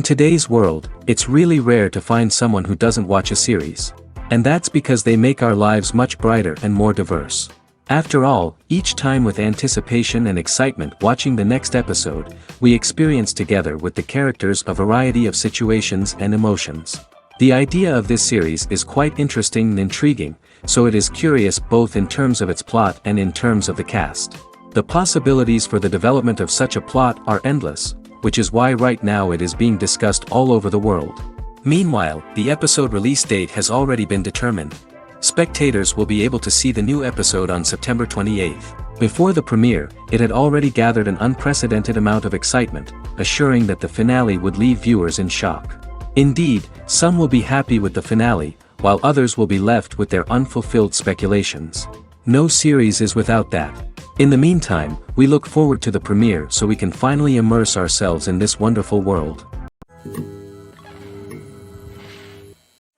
In today's world, it's really rare to find someone who doesn't watch a series. And that's because they make our lives much brighter and more diverse. After all, each time with anticipation and excitement watching the next episode, we experience together with the characters a variety of situations and emotions. The idea of this series is quite interesting and intriguing, so it is curious both in terms of its plot and in terms of the cast. The possibilities for the development of such a plot are endless, which is why right now it is being discussed all over the world. Meanwhile, the episode release date has already been determined. Spectators will be able to see the new episode on September 28th. Before the premiere, it had already gathered an unprecedented amount of excitement, assuring that the finale would leave viewers in shock. Indeed, some will be happy with the finale, while others will be left with their unfulfilled speculations. No series is without that. In the meantime, we look forward to the premiere so we can finally immerse ourselves in this wonderful world.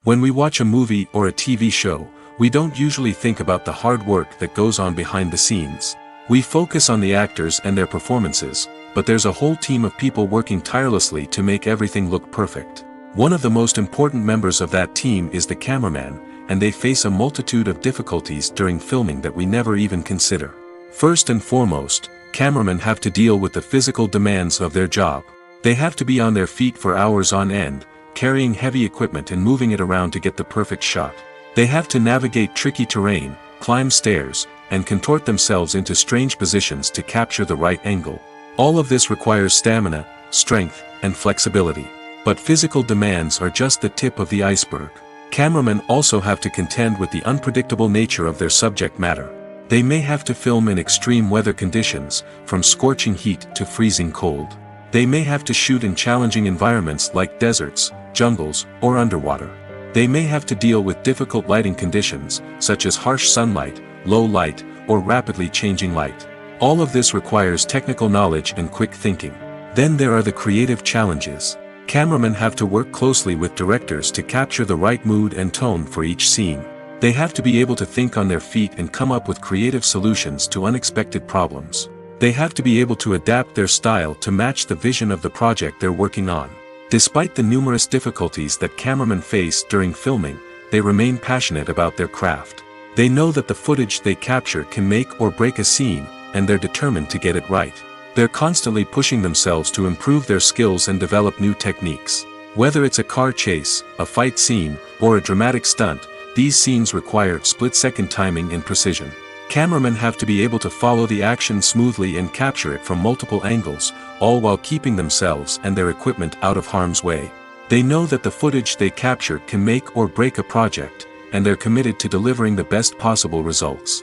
When we watch a movie or a TV show, we don't usually think about the hard work that goes on behind the scenes. We focus on the actors and their performances, but there's a whole team of people working tirelessly to make everything look perfect. One of the most important members of that team is the cameraman, and they face a multitude of difficulties during filming that we never even consider. First and foremost, cameramen have to deal with the physical demands of their job. They have to be on their feet for hours on end, carrying heavy equipment and moving it around to get the perfect shot. They have to navigate tricky terrain, climb stairs, and contort themselves into strange positions to capture the right angle. All of this requires stamina, strength, and flexibility. But physical demands are just the tip of the iceberg. Cameramen also have to contend with the unpredictable nature of their subject matter. They may have to film in extreme weather conditions, from scorching heat to freezing cold. They may have to shoot in challenging environments like deserts, jungles, or underwater. They may have to deal with difficult lighting conditions, such as harsh sunlight, low light, or rapidly changing light. All of this requires technical knowledge and quick thinking. Then there are the creative challenges. Cameramen have to work closely with directors to capture the right mood and tone for each scene. They have to be able to think on their feet and come up with creative solutions to unexpected problems. They have to be able to adapt their style to match the vision of the project they're working on. Despite the numerous difficulties that cameramen face during filming, they remain passionate about their craft. They know that the footage they capture can make or break a scene, and they're determined to get it right. They're constantly pushing themselves to improve their skills and develop new techniques. Whether it's a car chase, a fight scene, or a dramatic stunt, these scenes require split-second timing and precision. Cameramen have to be able to follow the action smoothly and capture it from multiple angles, all while keeping themselves and their equipment out of harm's way. They know that the footage they capture can make or break a project, and they're committed to delivering the best possible results.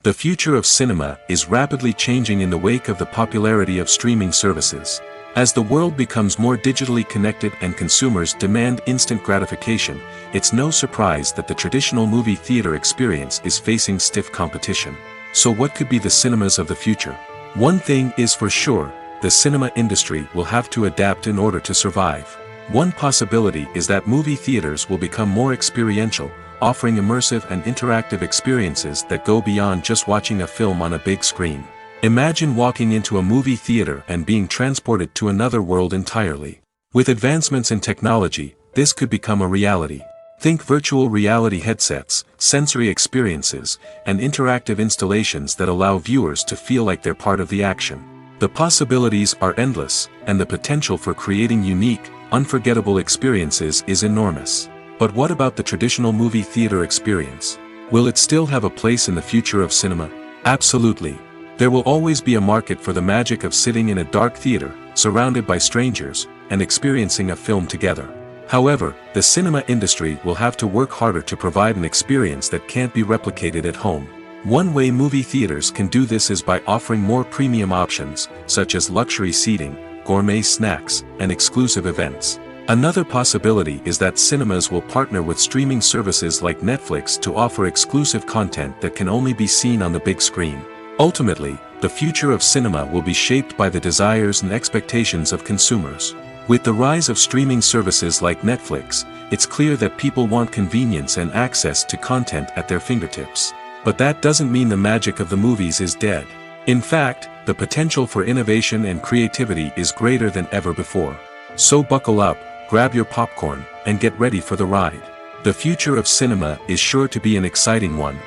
The future of cinema is rapidly changing in the wake of the popularity of streaming services. As the world becomes more digitally connected and consumers demand instant gratification, it's no surprise that the traditional movie theater experience is facing stiff competition. So what could be the cinemas of the future? One thing is for sure, the cinema industry will have to adapt in order to survive. One possibility is that movie theaters will become more experiential, offering immersive and interactive experiences that go beyond just watching a film on a big screen. Imagine walking into a movie theater and being transported to another world entirely. With advancements in technology, this could become a reality. Think virtual reality headsets, sensory experiences, and interactive installations that allow viewers to feel like they're part of the action. The possibilities are endless, and the potential for creating unique, unforgettable experiences is enormous. But what about the traditional movie theater experience? Will it still have a place in the future of cinema? Absolutely. There will always be a market for the magic of sitting in a dark theater, surrounded by strangers, and experiencing a film together. However, the cinema industry will have to work harder to provide an experience that can't be replicated at home. One way movie theaters can do this is by offering more premium options, such as luxury seating, gourmet snacks, and exclusive events. Another possibility is that cinemas will partner with streaming services like Netflix to offer exclusive content that can only be seen on the big screen. Ultimately, the future of cinema will be shaped by the desires and expectations of consumers. With the rise of streaming services like Netflix, it's clear that people want convenience and access to content at their fingertips. But that doesn't mean the magic of the movies is dead. In fact, the The potential for innovation and creativity is greater than ever before. So buckle up, grab your popcorn, and get ready for the ride. The future of cinema is sure to be an exciting one.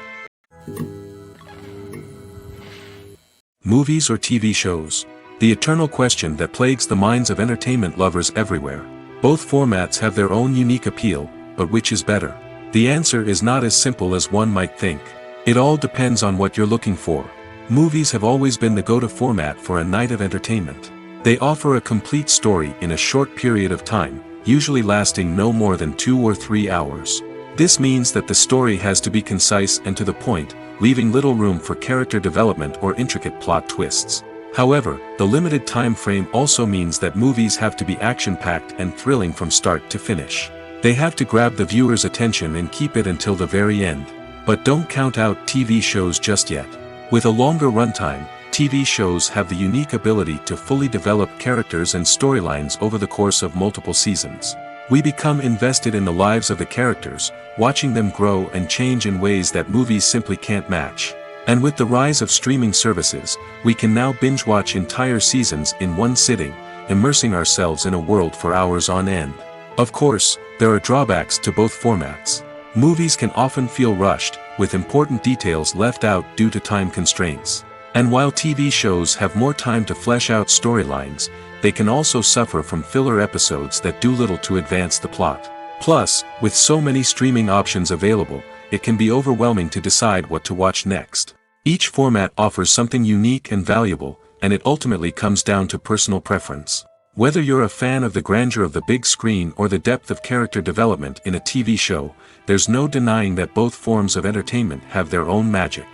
Movies or TV shows? The eternal question that plagues the minds of entertainment lovers everywhere. Both formats have their own unique appeal, but which is better? The answer is not as simple as one might think. It all depends on what you're looking for. Movies have always been the go-to format for a night of entertainment. They offer a complete story in a short period of time, usually lasting no more than 2 or 3 hours. This means that the story has to be concise and to the point, leaving little room for character development or intricate plot twists. However, the limited time frame also means that movies have to be action-packed and thrilling from start to finish. They have to grab the viewer's attention and keep it until the very end. But don't count out TV shows just yet. With a longer runtime, TV shows have the unique ability to fully develop characters and storylines over the course of multiple seasons. We become invested in the lives of the characters, watching them grow and change in ways that movies simply can't match. And with the rise of streaming services, we can now binge-watch entire seasons in one sitting, immersing ourselves in a world for hours on end. Of course, there are drawbacks to both formats. Movies can often feel rushed, with important details left out due to time constraints. And while TV shows have more time to flesh out storylines, they can also suffer from filler episodes that do little to advance the plot. Plus, with so many streaming options available, it can be overwhelming to decide what to watch next. Each format offers something unique and valuable, and it ultimately comes down to personal preference. Whether you're a fan of the grandeur of the big screen or the depth of character development in a TV show, there's no denying that both forms of entertainment have their own magic.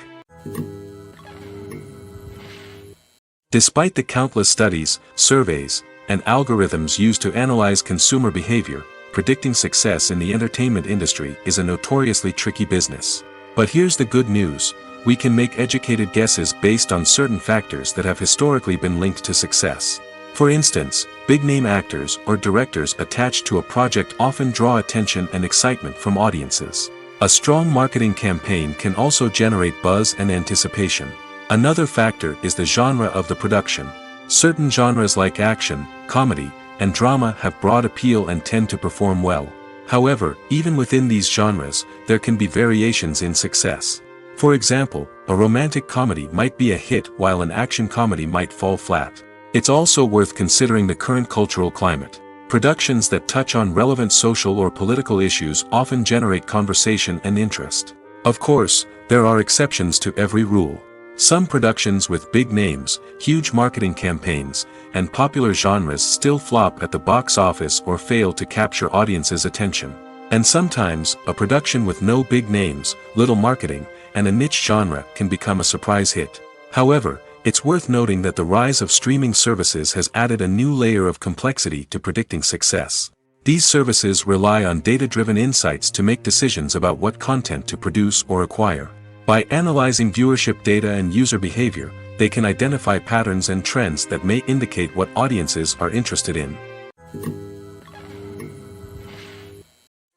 Despite the countless studies, surveys, and algorithms used to analyze consumer behavior, predicting success in the entertainment industry is a notoriously tricky business. But here's the good news: we can make educated guesses based on certain factors that have historically been linked to success. For instance, big-name actors or directors attached to a project often draw attention and excitement from audiences. A strong marketing campaign can also generate buzz and anticipation. Another factor is the genre of the production. Certain genres like action, comedy, and drama have broad appeal and tend to perform well. However, even within these genres, there can be variations in success. For example, a romantic comedy might be a hit while an action comedy might fall flat. It's also worth considering the current cultural climate. Productions that touch on relevant social or political issues often generate conversation and interest. Of course, there are exceptions to every rule. Some productions with big names, huge marketing campaigns, and popular genres still flop at the box office or fail to capture audiences' attention. And sometimes, a production with no big names, little marketing, and a niche genre can become a surprise hit. However, it's worth noting that the rise of streaming services has added a new layer of complexity to predicting success. These services rely on data-driven insights to make decisions about what content to produce or acquire. By analyzing viewership data and user behavior, they can identify patterns and trends that may indicate what audiences are interested in.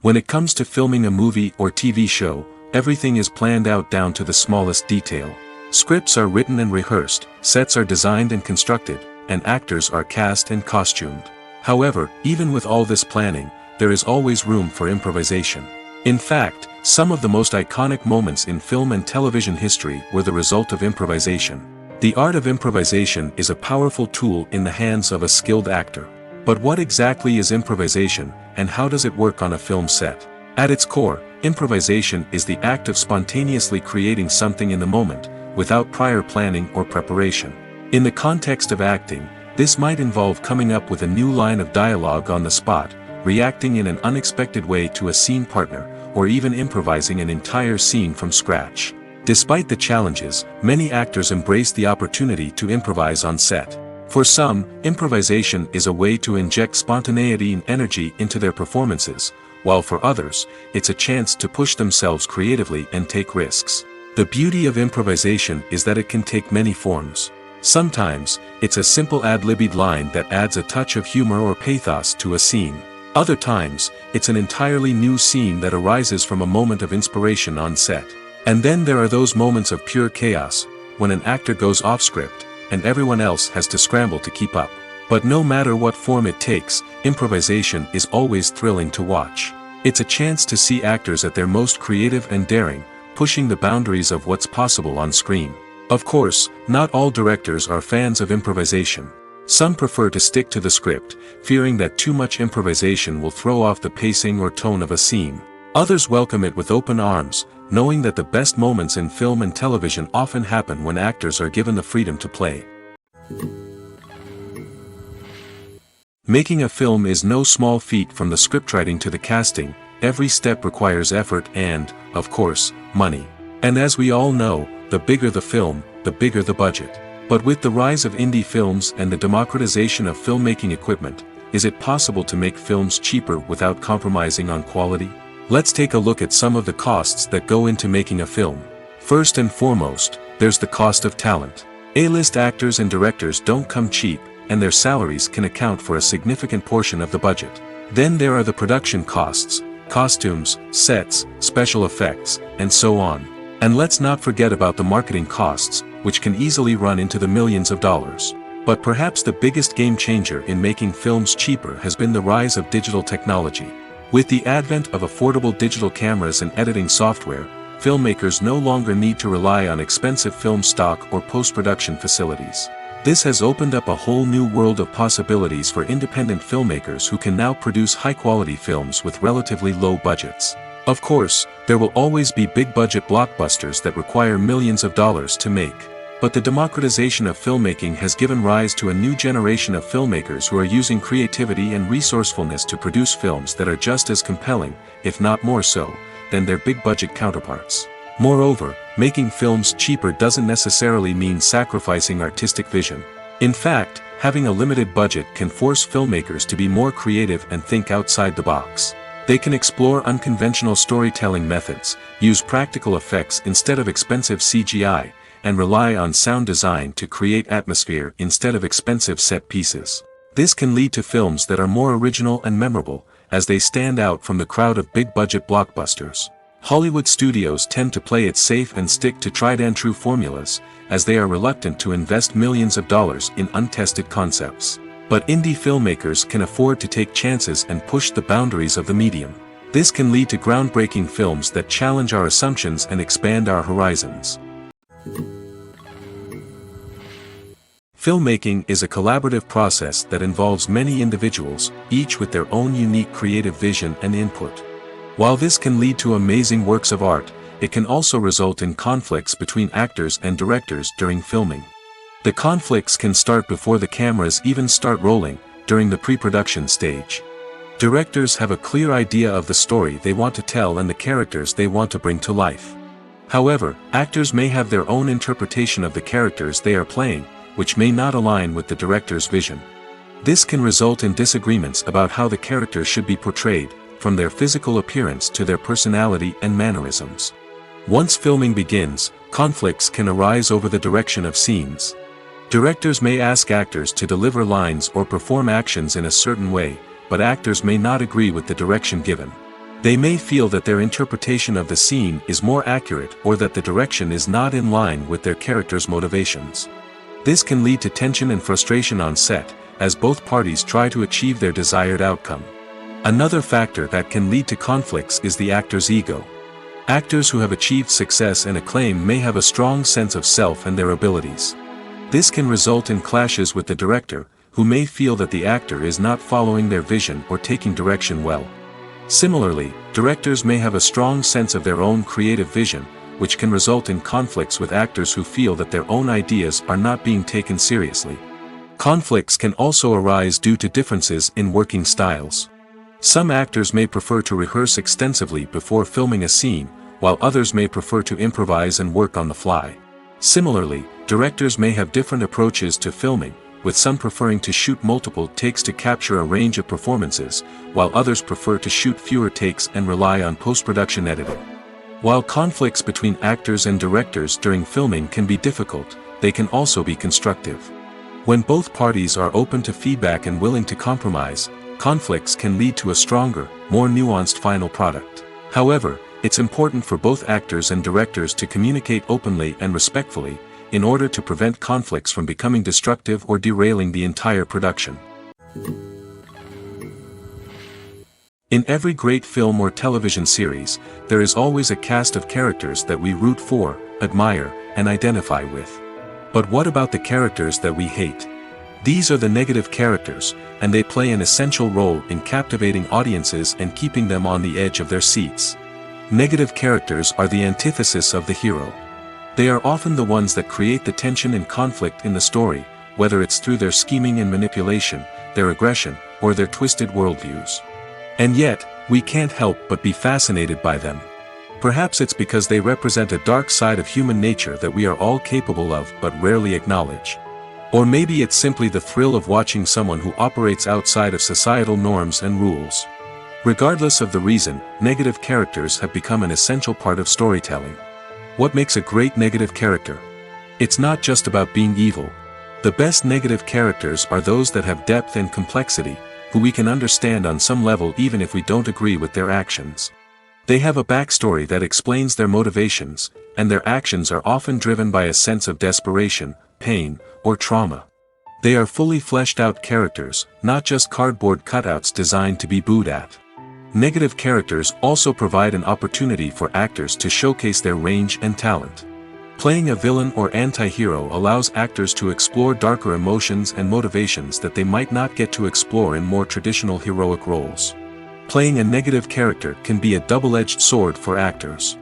When it comes to filming a movie or TV show, everything is planned out down to the smallest detail. Scripts are written and rehearsed, sets are designed and constructed, and actors are cast and costumed. However, even with all this planning, there is always room for improvisation. In fact, some of the most iconic moments in film and television history were the result of improvisation. The art of improvisation is a powerful tool in the hands of a skilled actor. But what exactly is improvisation, and how does it work on a film set? At its core, improvisation is the act of spontaneously creating something in the moment, without prior planning or preparation. In the context of acting, this might involve coming up with a new line of dialogue on the spot, reacting in an unexpected way to a scene partner, or even improvising an entire scene from scratch. Despite the challenges, many actors embrace the opportunity to improvise on set. For some, improvisation is a way to inject spontaneity and energy into their performances, while for others, it's a chance to push themselves creatively and take risks. The beauty of improvisation is that it can take many forms. Sometimes, it's a simple ad-libbed line that adds a touch of humor or pathos to a scene. Other times, it's an entirely new scene that arises from a moment of inspiration on set. And then there are those moments of pure chaos, when an actor goes off script, and everyone else has to scramble to keep up. But no matter what form it takes, improvisation is always thrilling to watch. It's a chance to see actors at their most creative and daring, pushing the boundaries of what's possible on screen. Of course, not all directors are fans of improvisation. Some prefer to stick to the script, fearing that too much improvisation will throw off the pacing or tone of a scene. Others welcome it with open arms, knowing that the best moments in film and television often happen when actors are given the freedom to play. Making a film is no small feat. From the scriptwriting to the casting, every step requires effort and, of course, money. And as we all know, the bigger the film, the bigger the budget. But with the rise of indie films and the democratization of filmmaking equipment, is it possible to make films cheaper without compromising on quality? Let's take a look at some of the costs that go into making a film. First and foremost, there's the cost of talent. A-list actors and directors don't come cheap, and their salaries can account for a significant portion of the budget. Then there are the production costs, costumes, sets, special effects, and so on. And let's not forget about the marketing costs, which can easily run into the millions of dollars. But perhaps the biggest game changer in making films cheaper has been the rise of digital technology. With the advent of affordable digital cameras and editing software, filmmakers no longer need to rely on expensive film stock or post-production facilities. This has opened up a whole new world of possibilities for independent filmmakers who can now produce high-quality films with relatively low budgets. Of course, there will always be big-budget blockbusters that require millions of dollars to make. But the democratization of filmmaking has given rise to a new generation of filmmakers who are using creativity and resourcefulness to produce films that are just as compelling, if not more so, than their big-budget counterparts. Moreover, making films cheaper doesn't necessarily mean sacrificing artistic vision. In fact, having a limited budget can force filmmakers to be more creative and think outside the box. They can explore unconventional storytelling methods, use practical effects instead of expensive CGI, and rely on sound design to create atmosphere instead of expensive set pieces. This can lead to films that are more original and memorable, as they stand out from the crowd of big-budget blockbusters. Hollywood studios tend to play it safe and stick to tried-and-true formulas, as they are reluctant to invest millions of dollars in untested concepts. But indie filmmakers can afford to take chances and push the boundaries of the medium. This can lead to groundbreaking films that challenge our assumptions and expand our horizons. Filmmaking is a collaborative process that involves many individuals, each with their own unique creative vision and input. While this can lead to amazing works of art, it can also result in conflicts between actors and directors during filming. The conflicts can start before the cameras even start rolling, during the pre-production stage. Directors have a clear idea of the story they want to tell and the characters they want to bring to life. However, actors may have their own interpretation of the characters they are playing, which may not align with the director's vision. This can result in disagreements about how the characters should be portrayed, from their physical appearance to their personality and mannerisms. Once filming begins, conflicts can arise over the direction of scenes. Directors may ask actors to deliver lines or perform actions in a certain way, but actors may not agree with the direction given. They may feel that their interpretation of the scene is more accurate or that the direction is not in line with their character's motivations. This can lead to tension and frustration on set, as both parties try to achieve their desired outcome. Another factor that can lead to conflicts is the actor's ego. Actors who have achieved success and acclaim may have a strong sense of self and their abilities. This can result in clashes with the director, who may feel that the actor is not following their vision or taking direction well. Similarly, directors may have a strong sense of their own creative vision, which can result in conflicts with actors who feel that their own ideas are not being taken seriously. Conflicts can also arise due to differences in working styles. Some actors may prefer to rehearse extensively before filming a scene, while others may prefer to improvise and work on the fly. Similarly, directors may have different approaches to filming, with some preferring to shoot multiple takes to capture a range of performances, while others prefer to shoot fewer takes and rely on post-production editing. While conflicts between actors and directors during filming can be difficult, they can also be constructive. When both parties are open to feedback and willing to compromise, conflicts can lead to a stronger, more nuanced final product. However, it's important for both actors and directors to communicate openly and respectfully, in order to prevent conflicts from becoming destructive or derailing the entire production. In every great film or television series, there is always a cast of characters that we root for, admire, and identify with. But what about the characters that we hate? These are the negative characters, and they play an essential role in captivating audiences and keeping them on the edge of their seats. Negative characters are the antithesis of the hero. They are often the ones that create the tension and conflict in the story, whether it's through their scheming and manipulation, their aggression, or their twisted worldviews. And yet, we can't help but be fascinated by them. Perhaps it's because they represent a dark side of human nature that we are all capable of but rarely acknowledge. Or maybe it's simply the thrill of watching someone who operates outside of societal norms and rules. Regardless of the reason, negative characters have become an essential part of storytelling. What makes a great negative character? It's not just about being evil. The best negative characters are those that have depth and complexity, who we can understand on some level even if we don't agree with their actions. They have a backstory that explains their motivations, and their actions are often driven by a sense of desperation, pain, or trauma. They are fully fleshed out characters, not just cardboard cutouts designed to be booed at. Negative characters also provide an opportunity for actors to showcase their range and talent. Playing a villain or anti-hero allows actors to explore darker emotions and motivations that they might not get to explore in more traditional heroic roles. Playing a negative character can be a double-edged sword for actors.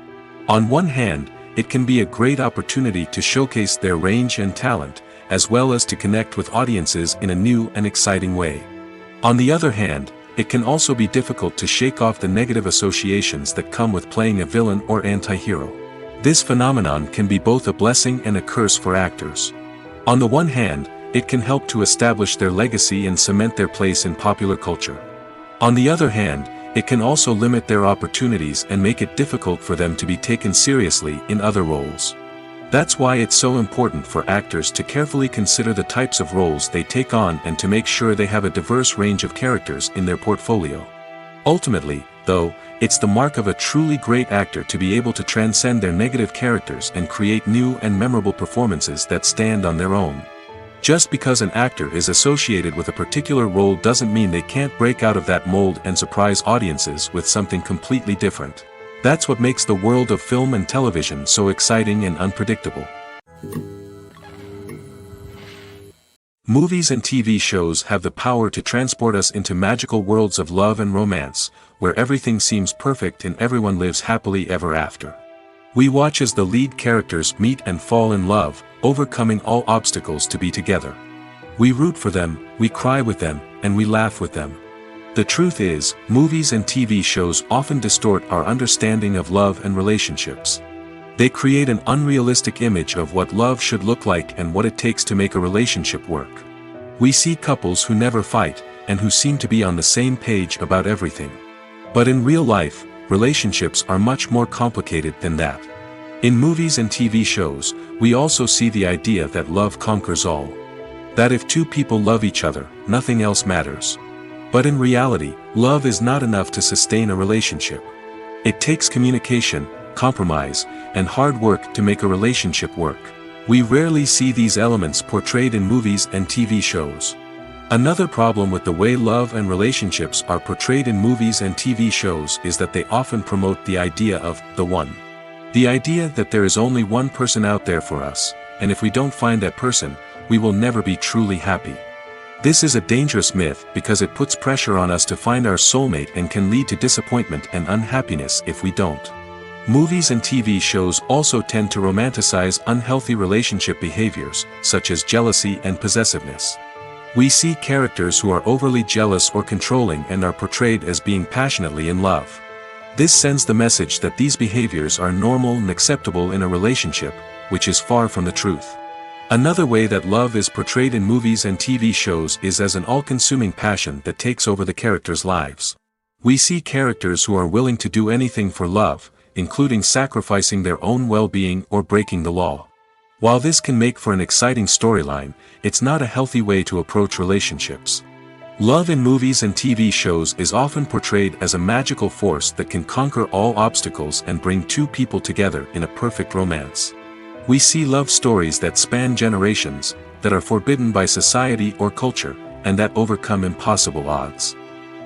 On one hand, it can be a great opportunity to showcase their range and talent, as well as to connect with audiences in a new and exciting way. On the other hand, it can also be difficult to shake off the negative associations that come with playing a villain or anti-hero. This phenomenon can be both a blessing and a curse for actors. On the one hand, it can help to establish their legacy and cement their place in popular culture. On the other hand, it can also limit their opportunities and make it difficult for them to be taken seriously in other roles. That's why it's so important for actors to carefully consider the types of roles they take on and to make sure they have a diverse range of characters in their portfolio. Ultimately, though, it's the mark of a truly great actor to be able to transcend their negative characters and create new and memorable performances that stand on their own. Just because an actor is associated with a particular role doesn't mean they can't break out of that mold and surprise audiences with something completely different. That's what makes the world of film and television so exciting and unpredictable. Movies and TV shows have the power to transport us into magical worlds of love and romance, where everything seems perfect and everyone lives happily ever after. We watch as the lead characters meet and fall in love, overcoming all obstacles to be together. We root for them, we cry with them, and we laugh with them. The truth is, movies and TV shows often distort our understanding of love and relationships. They create an unrealistic image of what love should look like and what it takes to make a relationship work. We see couples who never fight, and who seem to be on the same page about everything. But in real life, relationships are much more complicated than that. In movies and TV shows, we also see the idea that love conquers all. That if two people love each other, nothing else matters. But in reality, love is not enough to sustain a relationship. It takes communication, compromise, and hard work to make a relationship work. We rarely see these elements portrayed in movies and TV shows. Another problem with the way love and relationships are portrayed in movies and TV shows is that they often promote the idea of the one. The idea that there is only one person out there for us, and if we don't find that person, we will never be truly happy. This is a dangerous myth because it puts pressure on us to find our soulmate and can lead to disappointment and unhappiness if we don't. Movies and TV shows also tend to romanticize unhealthy relationship behaviors, such as jealousy and possessiveness. We see characters who are overly jealous or controlling and are portrayed as being passionately in love. This sends the message that these behaviors are normal and acceptable in a relationship, which is far from the truth. Another way that love is portrayed in movies and TV shows is as an all-consuming passion that takes over the characters' lives. We see characters who are willing to do anything for love, including sacrificing their own well-being or breaking the law. While this can make for an exciting storyline, it's not a healthy way to approach relationships. Love in movies and TV shows is often portrayed as a magical force that can conquer all obstacles and bring two people together in a perfect romance. We see love stories that span generations, that are forbidden by society or culture, and that overcome impossible odds.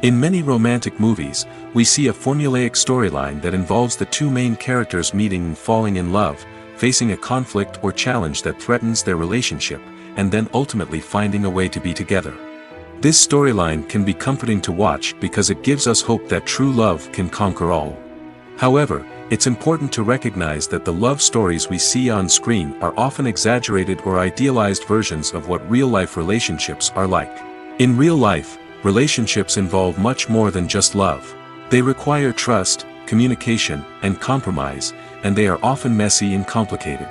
In many romantic movies, we see a formulaic storyline that involves the two main characters meeting and falling in love, facing a conflict or challenge that threatens their relationship, and then ultimately finding a way to be together. This storyline can be comforting to watch because it gives us hope that true love can conquer all. However, it's important to recognize that the love stories we see on screen are often exaggerated or idealized versions of what real-life relationships are like. In real life, relationships involve much more than just love. They require trust, communication, and compromise, and they are often messy and complicated.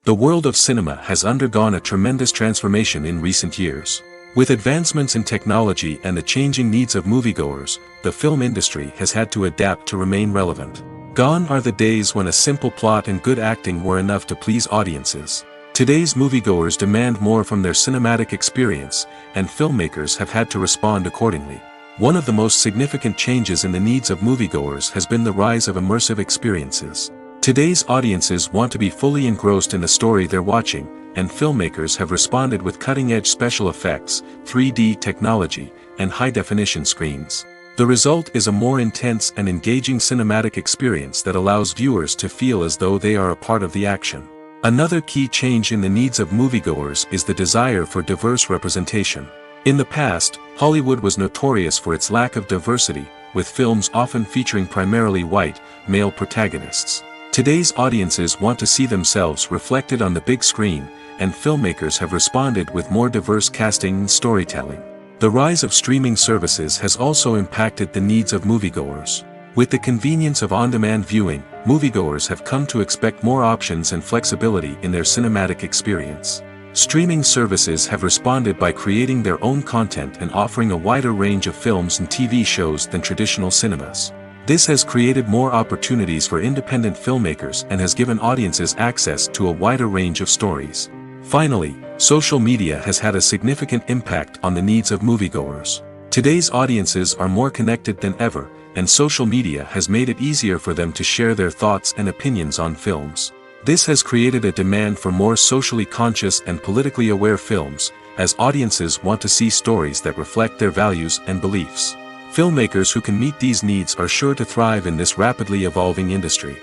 The world of cinema has undergone a tremendous transformation in recent years. With advancements in technology and the changing needs of moviegoers, the film industry has had to adapt to remain relevant. Gone are the days when a simple plot and good acting were enough to please audiences. Today's moviegoers demand more from their cinematic experience, and filmmakers have had to respond accordingly. One of the most significant changes in the needs of moviegoers has been the rise of immersive experiences. Today's audiences want to be fully engrossed in the story they're watching, and filmmakers have responded with cutting-edge special effects, 3D technology, and high-definition screens. The result is a more intense and engaging cinematic experience that allows viewers to feel as though they are a part of the action. Another key change in the needs of moviegoers is the desire for diverse representation. In the past, Hollywood was notorious for its lack of diversity, with films often featuring primarily white, male protagonists. Today's audiences want to see themselves reflected on the big screen, and filmmakers have responded with more diverse casting and storytelling. The rise of streaming services has also impacted the needs of moviegoers. With the convenience of on-demand viewing, moviegoers have come to expect more options and flexibility in their cinematic experience. Streaming services have responded by creating their own content and offering a wider range of films and TV shows than traditional cinemas. This has created more opportunities for independent filmmakers and has given audiences access to a wider range of stories. Finally, social media has had a significant impact on the needs of moviegoers. Today's audiences are more connected than ever, and social media has made it easier for them to share their thoughts and opinions on films. This has created a demand for more socially conscious and politically aware films, as audiences want to see stories that reflect their values and beliefs. Filmmakers who can meet these needs are sure to thrive in this rapidly evolving industry.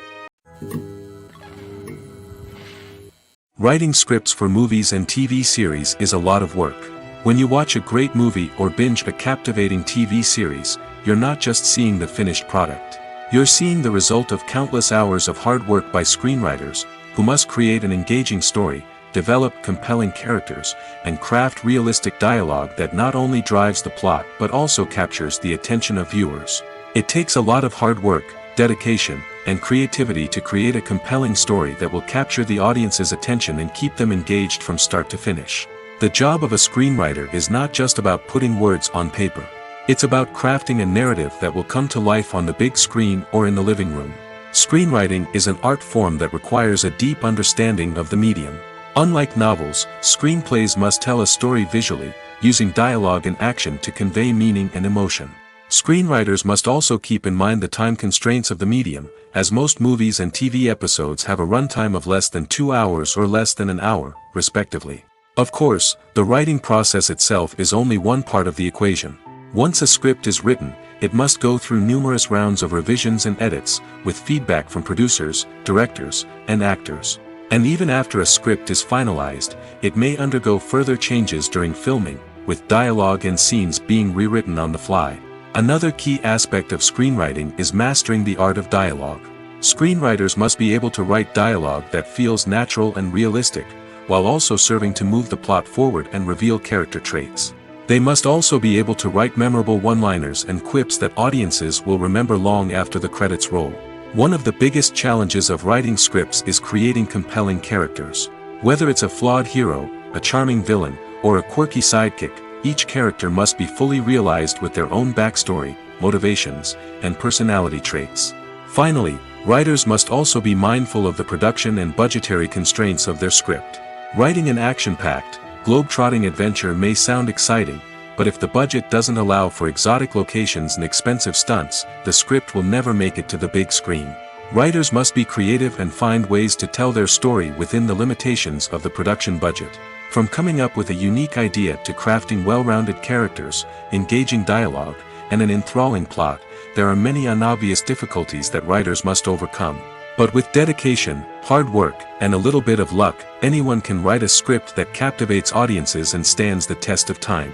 Writing scripts for movies and TV series is a lot of work. When you watch a great movie or binge a captivating TV series, you're not just seeing the finished product. You're seeing the result of countless hours of hard work by screenwriters, who must create an engaging story, develop compelling characters, and craft realistic dialogue that not only drives the plot but also captures the attention of viewers. It takes a lot of hard work, dedication, and creativity to create a compelling story that will capture the audience's attention and keep them engaged from start to finish. The job of a screenwriter is not just about putting words on paper. It's about crafting a narrative that will come to life on the big screen or in the living room. Screenwriting is an art form that requires a deep understanding of the medium. Unlike novels, screenplays must tell a story visually, using dialogue and action to convey meaning and emotion. Screenwriters must also keep in mind the time constraints of the medium, as most movies and TV episodes have a runtime of less than 2 hours or less than an hour, respectively. Of course, the writing process itself is only one part of the equation. Once a script is written, it must go through numerous rounds of revisions and edits, with feedback from producers, directors, and actors. And even after a script is finalized, it may undergo further changes during filming, with dialogue and scenes being rewritten on the fly. Another key aspect of screenwriting is mastering the art of dialogue. Screenwriters must be able to write dialogue that feels natural and realistic, while also serving to move the plot forward and reveal character traits. They must also be able to write memorable one-liners and quips that audiences will remember long after the credits roll. One of the biggest challenges of writing scripts is creating compelling characters. Whether it's a flawed hero, a charming villain, or a quirky sidekick, each character must be fully realized with their own backstory, motivations, and personality traits. Finally, writers must also be mindful of the production and budgetary constraints of their script. Writing an action-packed, globe-trotting adventure may sound exciting, but if the budget doesn't allow for exotic locations and expensive stunts, the script will never make it to the big screen. Writers must be creative and find ways to tell their story within the limitations of the production budget. From coming up with a unique idea to crafting well-rounded characters, engaging dialogue, and an enthralling plot, there are many unobvious difficulties that writers must overcome. But with dedication, hard work, and a little bit of luck, anyone can write a script that captivates audiences and stands the test of time.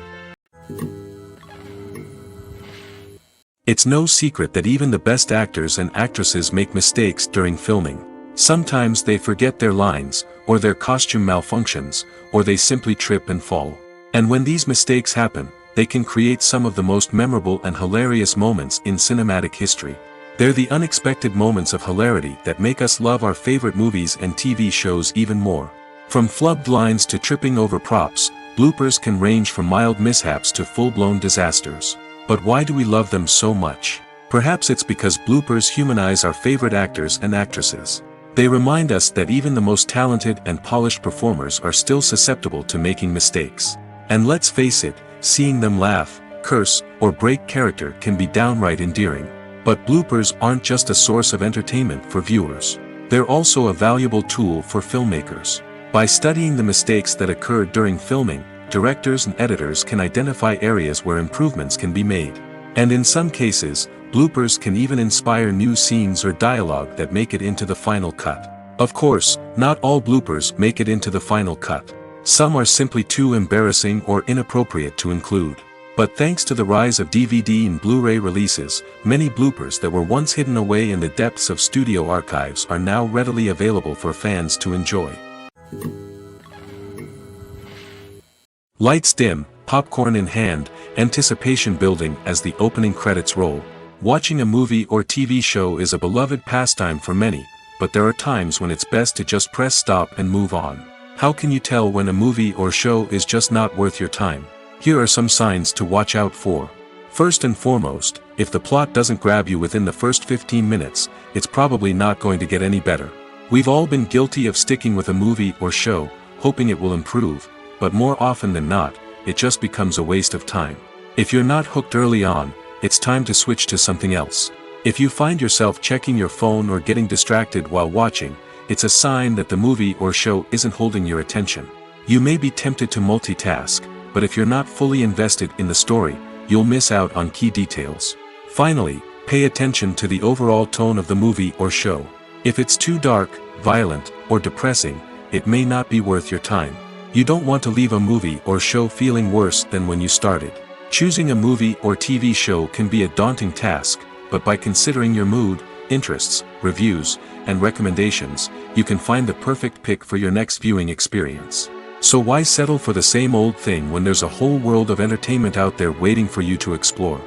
It's no secret that even the best actors and actresses make mistakes during filming. Sometimes they forget their lines, or their costume malfunctions, or they simply trip and fall. And when these mistakes happen, they can create some of the most memorable and hilarious moments in cinematic history. They're the unexpected moments of hilarity that make us love our favorite movies and TV shows even more. From flubbed lines to tripping over props, bloopers can range from mild mishaps to full-blown disasters. But why do we love them so much? Perhaps it's because bloopers humanize our favorite actors and actresses. They remind us that even the most talented and polished performers are still susceptible to making mistakes. And let's face it, seeing them laugh, curse, or break character can be downright endearing. But bloopers aren't just a source of entertainment for viewers. They're also a valuable tool for filmmakers. By studying the mistakes that occurred during filming, directors and editors can identify areas where improvements can be made. And in some cases, bloopers can even inspire new scenes or dialogue that make it into the final cut. Of course, not all bloopers make it into the final cut. Some are simply too embarrassing or inappropriate to include. But thanks to the rise of DVD and Blu-ray releases, many bloopers that were once hidden away in the depths of studio archives are now readily available for fans to enjoy. Lights dim, popcorn in hand, anticipation building as the opening credits roll. Watching a movie or TV show is a beloved pastime for many, but there are times when it's best to just press stop and move on. How can you tell when a movie or show is just not worth your time? Here are some signs to watch out for. First and foremost, if the plot doesn't grab you within the first 15 minutes, it's probably not going to get any better. We've all been guilty of sticking with a movie or show, hoping it will improve, but more often than not, it just becomes a waste of time. If you're not hooked early on, it's time to switch to something else. If you find yourself checking your phone or getting distracted while watching, it's a sign that the movie or show isn't holding your attention. You may be tempted to multitask, but if you're not fully invested in the story, you'll miss out on key details. Finally, pay attention to the overall tone of the movie or show. If it's too dark, violent, or depressing, it may not be worth your time. You don't want to leave a movie or show feeling worse than when you started. Choosing a movie or TV show can be a daunting task, but by considering your mood, interests, reviews, and recommendations, you can find the perfect pick for your next viewing experience. So why settle for the same old thing when there's a whole world of entertainment out there waiting for you to explore?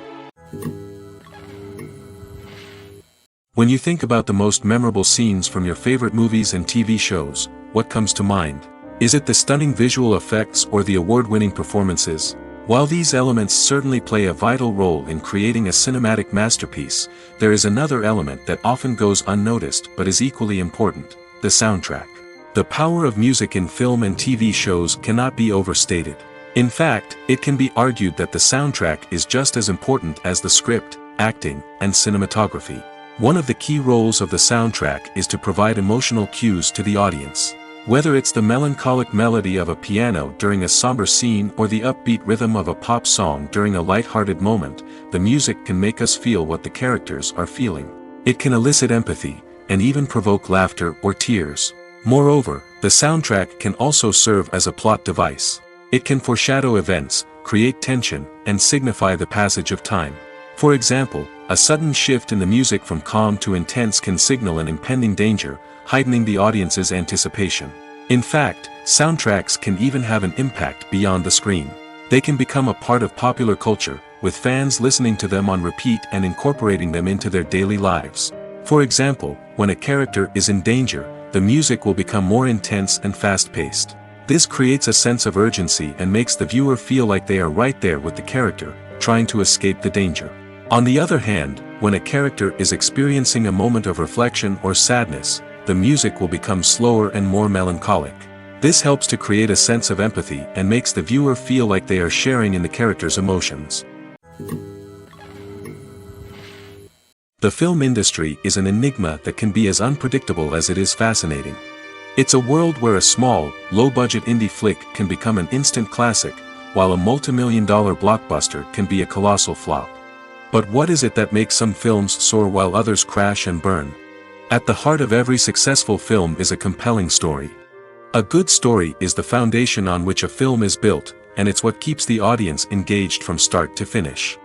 When you think about the most memorable scenes from your favorite movies and TV shows, what comes to mind? Is it the stunning visual effects or the award-winning performances? While these elements certainly play a vital role in creating a cinematic masterpiece, there is another element that often goes unnoticed but is equally important: the soundtrack. The power of music in film and TV shows cannot be overstated. In fact, it can be argued that the soundtrack is just as important as the script, acting, and cinematography. One of the key roles of the soundtrack is to provide emotional cues to the audience. Whether it's the melancholic melody of a piano during a somber scene or the upbeat rhythm of a pop song during a light-hearted moment, the music can make us feel what the characters are feeling. It can elicit empathy, and even provoke laughter or tears. Moreover, the soundtrack can also serve as a plot device. It can foreshadow events, create tension, and signify the passage of time. For example, a sudden shift in the music from calm to intense can signal an impending danger, heightening the audience's anticipation. In fact, soundtracks can even have an impact beyond the screen. They can become a part of popular culture, with fans listening to them on repeat and incorporating them into their daily lives. For example, when a character is in danger, the music will become more intense and fast-paced. This creates a sense of urgency and makes the viewer feel like they are right there with the character, trying to escape the danger. On the other hand, when a character is experiencing a moment of reflection or sadness, the music will become slower and more melancholic. This helps to create a sense of empathy and makes the viewer feel like they are sharing in the character's emotions. The film industry is an enigma that can be as unpredictable as it is fascinating. It's a world where a small, low-budget indie flick can become an instant classic, while a multi-million-dollar blockbuster can be a colossal flop. But what is it that makes some films soar while others crash and burn? At the heart of every successful film is a compelling story. A good story is the foundation on which a film is built, and it's what keeps the audience engaged from start to finish.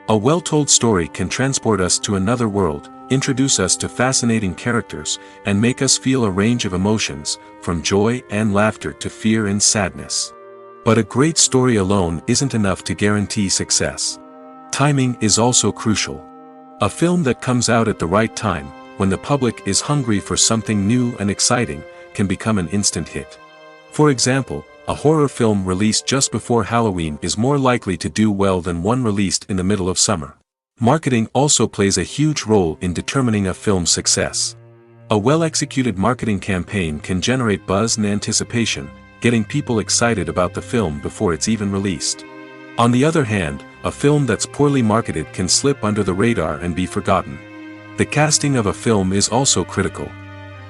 A well-told story can transport us to another world, introduce us to fascinating characters, and make us feel a range of emotions, from joy and laughter to fear and sadness. But a great story alone isn't enough to guarantee success. Timing is also crucial. A film that comes out at the right time, when the public is hungry for something new and exciting, can become an instant hit. For example, a horror film released just before Halloween is more likely to do well than one released in the middle of summer. Marketing also plays a huge role in determining a film's success. A well-executed marketing campaign can generate buzz and anticipation, getting people excited about the film before it's even released. On the other hand, a film that's poorly marketed can slip under the radar and be forgotten. The casting of a film is also critical.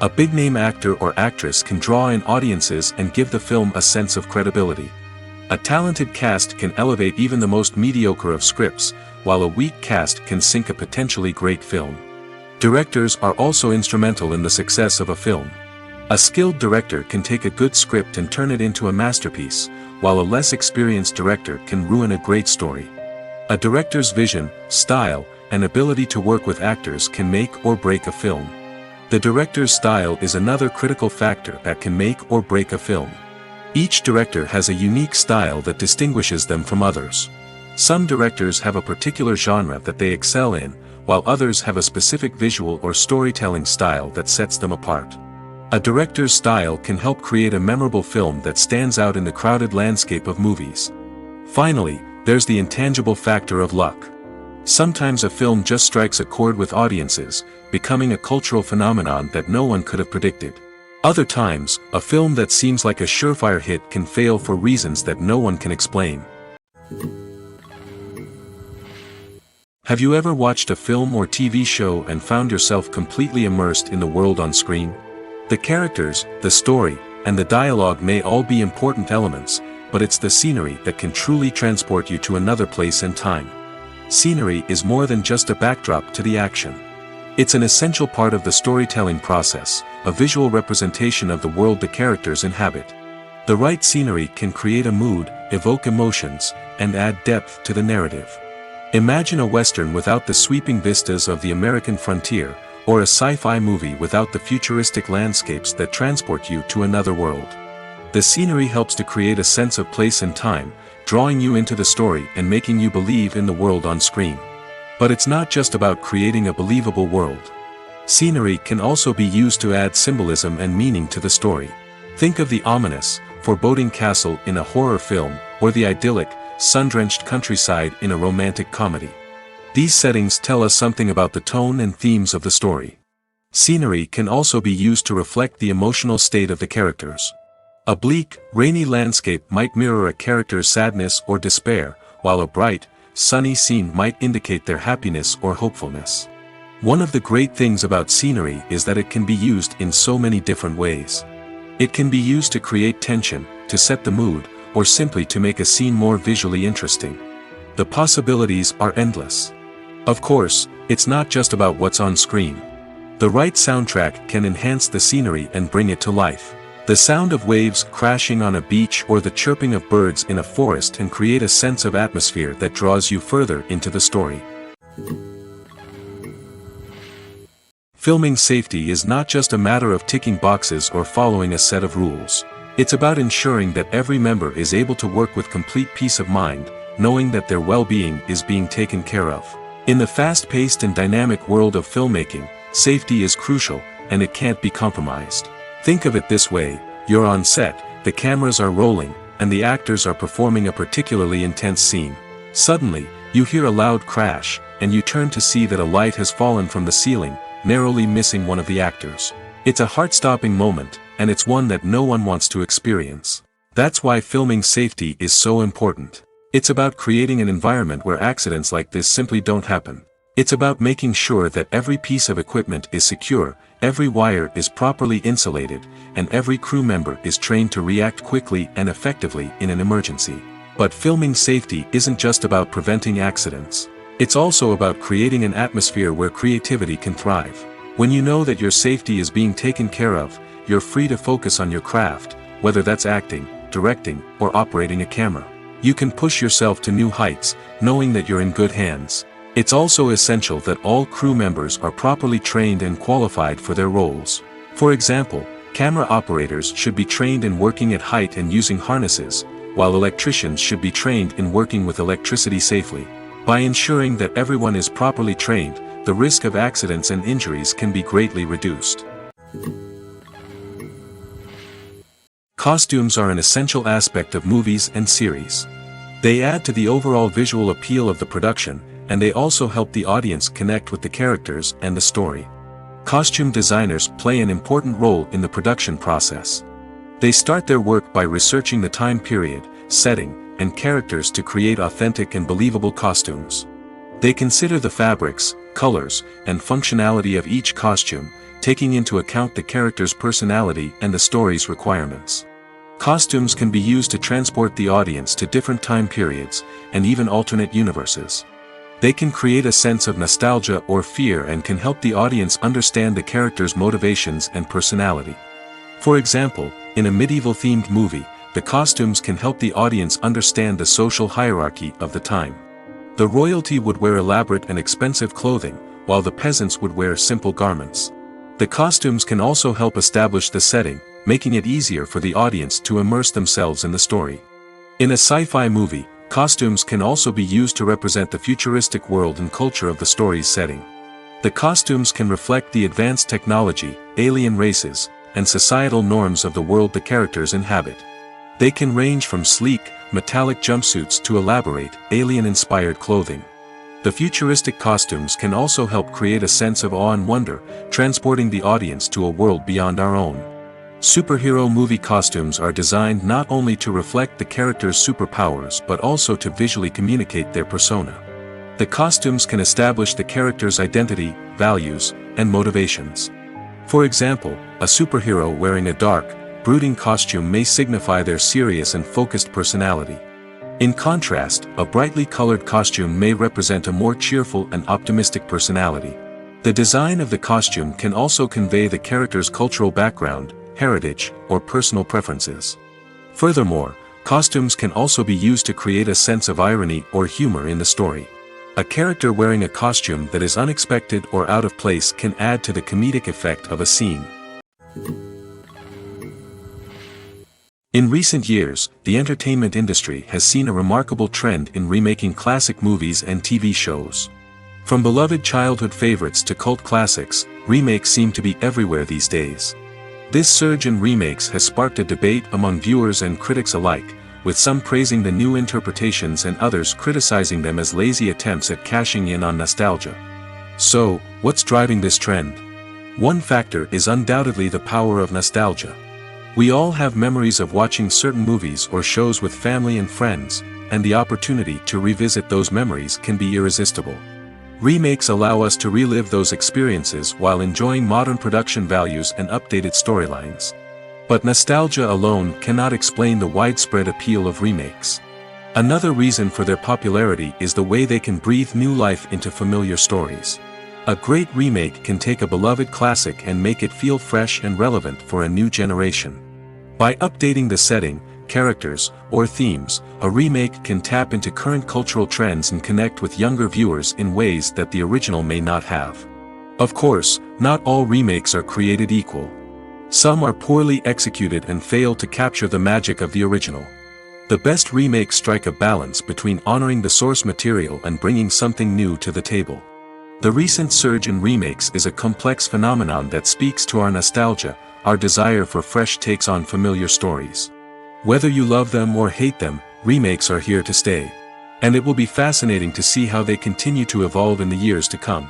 A big-name actor or actress can draw in audiences and give the film a sense of credibility. A talented cast can elevate even the most mediocre of scripts, while a weak cast can sink a potentially great film. Directors are also instrumental in the success of a film. A skilled director can take a good script and turn it into a masterpiece, while a less experienced director can ruin a great story. A director's vision, style, and ability to work with actors can make or break a film. The director's style is another critical factor that can make or break a film. Each director has a unique style that distinguishes them from others. Some directors have a particular genre that they excel in, while others have a specific visual or storytelling style that sets them apart. A director's style can help create a memorable film that stands out in the crowded landscape of movies. Finally, there's the intangible factor of luck. Sometimes a film just strikes a chord with audiences, becoming a cultural phenomenon that no one could have predicted. Other times, a film that seems like a surefire hit can fail for reasons that no one can explain. Have you ever watched a film or TV show and found yourself completely immersed in the world on screen? The characters, the story, and the dialogue may all be important elements, but it's the scenery that can truly transport you to another place and time. Scenery is more than just a backdrop to the action. It's an essential part of the storytelling process, a visual representation of the world the characters inhabit. The right scenery can create a mood, evoke emotions, and add depth to the narrative. Imagine a Western without the sweeping vistas of the American frontier, or a sci-fi movie without the futuristic landscapes that transport you to another world. The scenery helps to create a sense of place and time, drawing you into the story and making you believe in the world on screen. But it's not just about creating a believable world. Scenery can also be used to add symbolism and meaning to the story. Think of the ominous, foreboding castle in a horror film, or the idyllic, sun-drenched countryside in a romantic comedy. These settings tell us something about the tone and themes of the story. Scenery can also be used to reflect the emotional state of the characters. A bleak, rainy landscape might mirror a character's sadness or despair, while a bright, sunny scene might indicate their happiness or hopefulness. One of the great things about scenery is that it can be used in so many different ways. It can be used to create tension, to set the mood, or simply to make a scene more visually interesting. The possibilities are endless. Of course, it's not just about what's on screen. The right soundtrack can enhance the scenery and bring it to life. The sound of waves crashing on a beach or the chirping of birds in a forest can create a sense of atmosphere that draws you further into the story. Filming safety is not just a matter of ticking boxes or following a set of rules. It's about ensuring that every member is able to work with complete peace of mind, knowing that their well-being is being taken care of. In the fast-paced and dynamic world of filmmaking, safety is crucial, and it can't be compromised. Think of it this way: you're on set, the cameras are rolling, and the actors are performing a particularly intense scene. Suddenly, you hear a loud crash, and you turn to see that a light has fallen from the ceiling, narrowly missing one of the actors. It's a heart-stopping moment, and it's one that no one wants to experience. That's why filming safety is so important. It's about creating an environment where accidents like this simply don't happen. It's about making sure that every piece of equipment is secure, every wire is properly insulated, and every crew member is trained to react quickly and effectively in an emergency. But filming safety isn't just about preventing accidents. It's also about creating an atmosphere where creativity can thrive. When you know that your safety is being taken care of, you're free to focus on your craft, whether that's acting, directing, or operating a camera. You can push yourself to new heights, knowing that you're in good hands. It's also essential that all crew members are properly trained and qualified for their roles. For example, camera operators should be trained in working at height and using harnesses, while electricians should be trained in working with electricity safely. By ensuring that everyone is properly trained, the risk of accidents and injuries can be greatly reduced. Costumes are an essential aspect of movies and series. They add to the overall visual appeal of the production, and they also help the audience connect with the characters and the story. Costume designers play an important role in the production process. They start their work by researching the time period, setting, and characters to create authentic and believable costumes. They consider the fabrics, colors, and functionality of each costume, taking into account the character's personality and the story's requirements. Costumes can be used to transport the audience to different time periods, and even alternate universes. They can create a sense of nostalgia or fear and can help the audience understand the character's motivations and personality. For example, in a medieval-themed movie, the costumes can help the audience understand the social hierarchy of the time. The royalty would wear elaborate and expensive clothing, while the peasants would wear simple garments. The costumes can also help establish the setting, making it easier for the audience to immerse themselves in the story. In a sci-fi movie, costumes can also be used to represent the futuristic world and culture of the story's setting. The costumes can reflect the advanced technology, alien races, and societal norms of the world the characters inhabit. They can range from sleek, metallic jumpsuits to elaborate, alien-inspired clothing. The futuristic costumes can also help create a sense of awe and wonder, transporting the audience to a world beyond our own. Superhero movie costumes are designed not only to reflect the character's superpowers but also to visually communicate their persona. The costumes can establish the character's identity, values, and motivations. For example, a superhero wearing a dark, brooding costume may signify their serious and focused personality. In contrast, a brightly colored costume may represent a more cheerful and optimistic personality. The design of the costume can also convey the character's cultural background, heritage, or personal preferences. Furthermore, costumes can also be used to create a sense of irony or humor in the story. A character wearing a costume that is unexpected or out of place can add to the comedic effect of a scene. In recent years, the entertainment industry has seen a remarkable trend in remaking classic movies and TV shows. From beloved childhood favorites to cult classics, remakes seem to be everywhere these days. This surge in remakes has sparked a debate among viewers and critics alike, with some praising the new interpretations and others criticizing them as lazy attempts at cashing in on nostalgia. So, what's driving this trend? One factor is undoubtedly the power of nostalgia. We all have memories of watching certain movies or shows with family and friends, and the opportunity to revisit those memories can be irresistible. Remakes allow us to relive those experiences while enjoying modern production values and updated storylines. But nostalgia alone cannot explain the widespread appeal of remakes. Another reason for their popularity is the way they can breathe new life into familiar stories. A great remake can take a beloved classic and make it feel fresh and relevant for a new generation. By updating the setting, characters, or themes, a remake can tap into current cultural trends and connect with younger viewers in ways that the original may not have. Of course, not all remakes are created equal. Some are poorly executed and fail to capture the magic of the original. The best remakes strike a balance between honoring the source material and bringing something new to the table. The recent surge in remakes is a complex phenomenon that speaks to our nostalgia, our desire for fresh takes on familiar stories. Whether you love them or hate them, remakes are here to stay. And it will be fascinating to see how they continue to evolve in the years to come.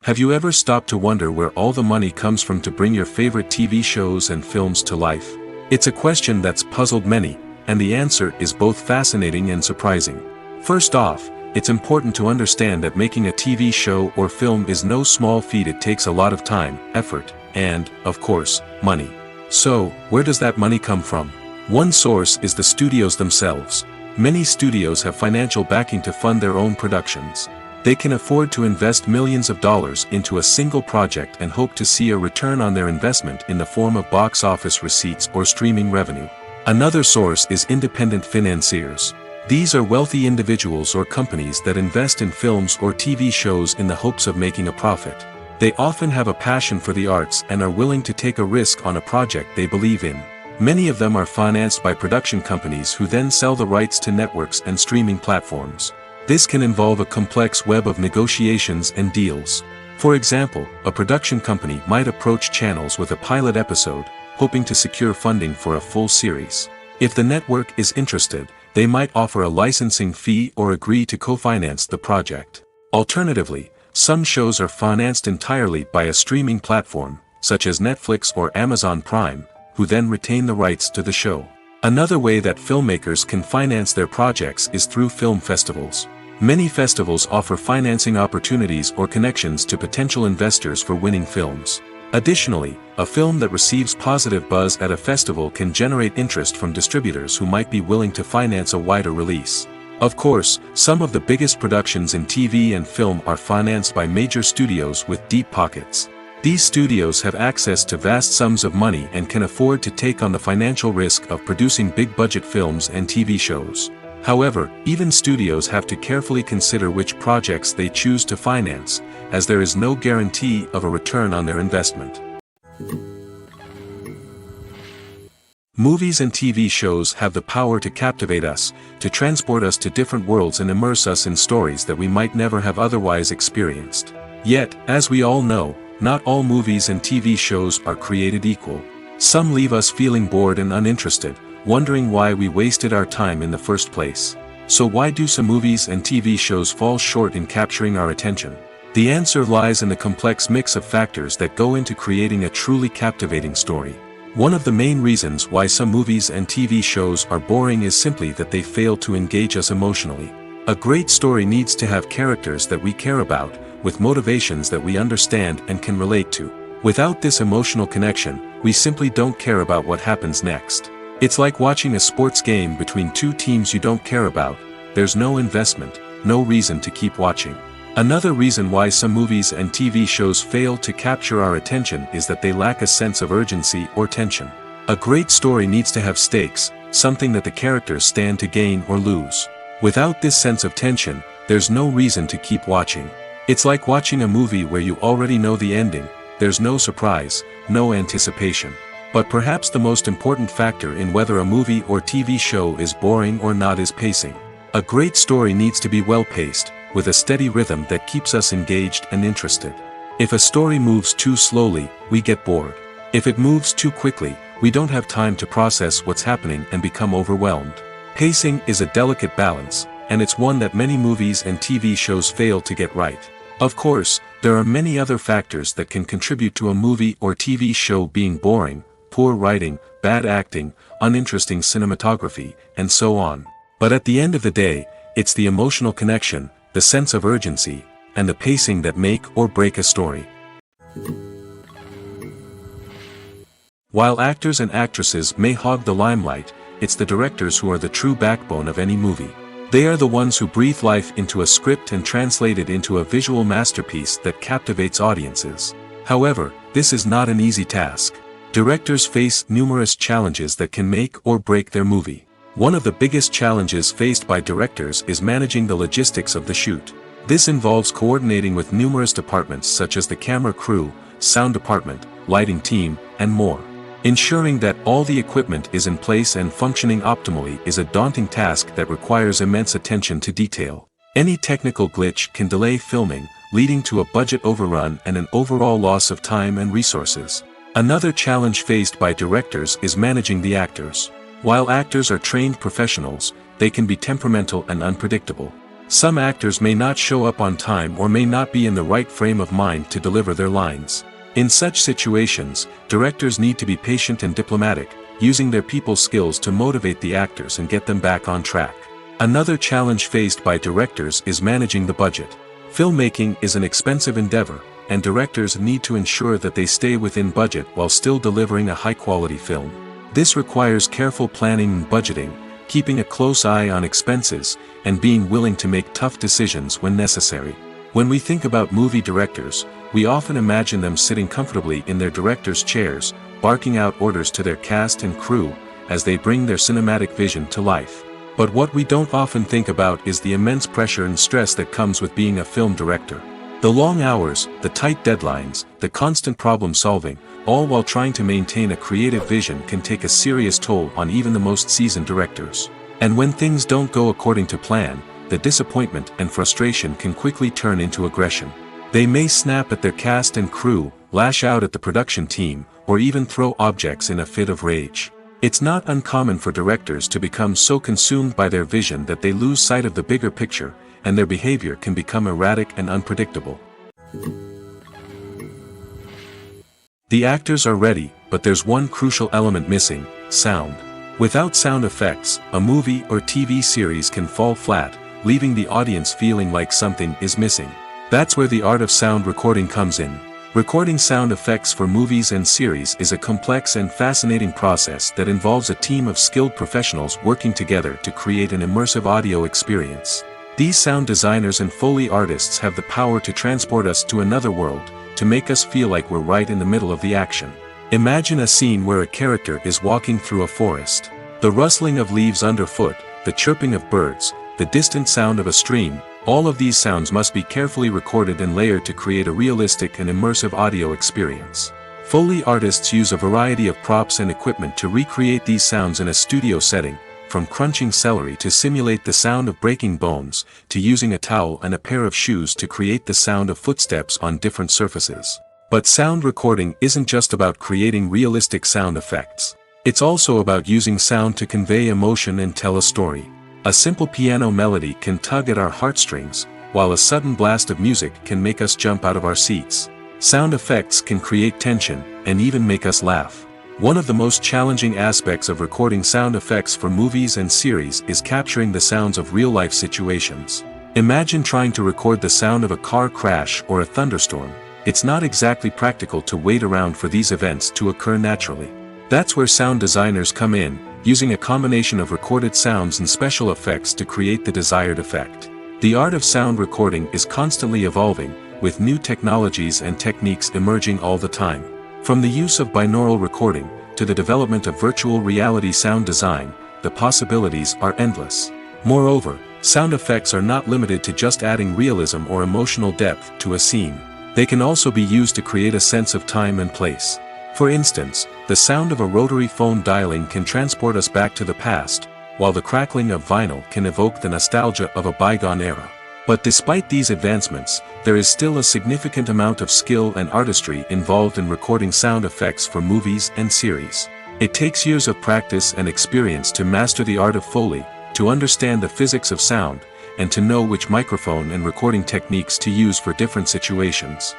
Have you ever stopped to wonder where all the money comes from to bring your favorite TV shows and films to life? It's a question that's puzzled many, and the answer is both fascinating and surprising. First off, it's important to understand that making a TV show or film is no small feat. It takes a lot of time, effort, and, of course, money. So, where does that money come from? One source is the studios themselves. Many studios have financial backing to fund their own productions. They can afford to invest millions of dollars into a single project and hope to see a return on their investment in the form of box office receipts or streaming revenue. Another source is independent financiers. These are wealthy individuals or companies that invest in films or TV shows in the hopes of making a profit. They often have a passion for the arts and are willing to take a risk on a project they believe in. Many of them are financed by production companies who then sell the rights to networks and streaming platforms. This can involve a complex web of negotiations and deals. For example, a production company might approach channels with a pilot episode, hoping to secure funding for a full series. If the network is interested, they might offer a licensing fee or agree to co-finance the project. Alternatively, some shows are financed entirely by a streaming platform, such as Netflix or Amazon Prime, who then retain the rights to the show. Another way that filmmakers can finance their projects is through film festivals. Many festivals offer financing opportunities or connections to potential investors for winning films. Additionally, a film that receives positive buzz at a festival can generate interest from distributors who might be willing to finance a wider release. Of course, some of the biggest productions in TV and film are financed by major studios with deep pockets. These studios have access to vast sums of money and can afford to take on the financial risk of producing big-budget films and TV shows. However, even studios have to carefully consider which projects they choose to finance, as there is no guarantee of a return on their investment. Movies and TV shows have the power to captivate us, to transport us to different worlds and immerse us in stories that we might never have otherwise experienced. Yet, as we all know, not all movies and TV shows are created equal. Some leave us feeling bored and uninterested, wondering why we wasted our time in the first place. So why do some movies and TV shows fall short in capturing our attention? The answer lies in the complex mix of factors that go into creating a truly captivating story. One of the main reasons why some movies and TV shows are boring is simply that they fail to engage us emotionally. A great story needs to have characters that we care about, with motivations that we understand and can relate to. Without this emotional connection, we simply don't care about what happens next. It's like watching a sports game between two teams you don't care about. There's no investment, no reason to keep watching. Another reason why some movies and TV shows fail to capture our attention is that they lack a sense of urgency or tension. A great story needs to have stakes, something that the characters stand to gain or lose. Without this sense of tension, there's no reason to keep watching. It's like watching a movie where you already know the ending. There's no surprise, no anticipation. But perhaps the most important factor in whether a movie or TV show is boring or not is pacing. A great story needs to be well-paced, with a steady rhythm that keeps us engaged and interested. If a story moves too slowly, we get bored. If it moves too quickly, we don't have time to process what's happening and become overwhelmed. Pacing is a delicate balance, and it's one that many movies and TV shows fail to get right. Of course, there are many other factors that can contribute to a movie or TV show being boring: poor writing, bad acting, uninteresting cinematography, and so on. But at the end of the day, it's the emotional connection, the sense of urgency, and the pacing that make or break a story. While actors and actresses may hog the limelight, it's the directors who are the true backbone of any movie. They are the ones who breathe life into a script and translate it into a visual masterpiece that captivates audiences. However, this is not an easy task. Directors face numerous challenges that can make or break their movie. One of the biggest challenges faced by directors is managing the logistics of the shoot. This involves coordinating with numerous departments such as the camera crew, sound department, lighting team, and more. Ensuring that all the equipment is in place and functioning optimally is a daunting task that requires immense attention to detail. Any technical glitch can delay filming, leading to a budget overrun and an overall loss of time and resources. Another challenge faced by directors is managing the actors. While actors are trained professionals, they can be temperamental and unpredictable. Some actors may not show up on time or may not be in the right frame of mind to deliver their lines. In such situations, directors need to be patient and diplomatic, using their people skills to motivate the actors and get them back on track. Another challenge faced by directors is managing the budget. Filmmaking is an expensive endeavor, and directors need to ensure that they stay within budget while still delivering a high-quality film. This requires careful planning and budgeting, keeping a close eye on expenses, and being willing to make tough decisions when necessary. When we think about movie directors, we often imagine them sitting comfortably in their director's chairs, barking out orders to their cast and crew, as they bring their cinematic vision to life. But what we don't often think about is the immense pressure and stress that comes with being a film director. The long hours, the tight deadlines, the constant problem solving, all while trying to maintain a creative vision can take a serious toll on even the most seasoned directors. And when things don't go according to plan, the disappointment and frustration can quickly turn into aggression. They may snap at their cast and crew, lash out at the production team, or even throw objects in a fit of rage. It's not uncommon for directors to become so consumed by their vision that they lose sight of the bigger picture, and their behavior can become erratic and unpredictable. The actors are ready, but there's one crucial element missing: sound. Without sound effects, a movie or TV series can fall flat, leaving the audience feeling like something is missing. That's where the art of sound recording comes in. Recording sound effects for movies and series is a complex and fascinating process that involves a team of skilled professionals working together to create an immersive audio experience. These sound designers and Foley artists have the power to transport us to another world, to make us feel like we're right in the middle of the action. Imagine a scene where a character is walking through a forest. The rustling of leaves underfoot, the chirping of birds, the distant sound of a stream, all of these sounds must be carefully recorded and layered to create a realistic and immersive audio experience. Foley artists use a variety of props and equipment to recreate these sounds in a studio setting, from crunching celery to simulate the sound of breaking bones, to using a towel and a pair of shoes to create the sound of footsteps on different surfaces. But sound recording isn't just about creating realistic sound effects. It's also about using sound to convey emotion and tell a story. A simple piano melody can tug at our heartstrings, while a sudden blast of music can make us jump out of our seats. Sound effects can create tension, and even make us laugh. One of the most challenging aspects of recording sound effects for movies and series is capturing the sounds of real-life situations. Imagine trying to record the sound of a car crash or a thunderstorm. It's not exactly practical to wait around for these events to occur naturally. That's where sound designers come in, using a combination of recorded sounds and special effects to create the desired effect. The art of sound recording is constantly evolving, with new technologies and techniques emerging all the time. From the use of binaural recording, to the development of virtual reality sound design, the possibilities are endless. Moreover, sound effects are not limited to just adding realism or emotional depth to a scene. They can also be used to create a sense of time and place. For instance, the sound of a rotary phone dialing can transport us back to the past, while the crackling of vinyl can evoke the nostalgia of a bygone era. But despite these advancements, there is still a significant amount of skill and artistry involved in recording sound effects for movies and series. It takes years of practice and experience to master the art of Foley, to understand the physics of sound, and to know which microphone and recording techniques to use for different situations.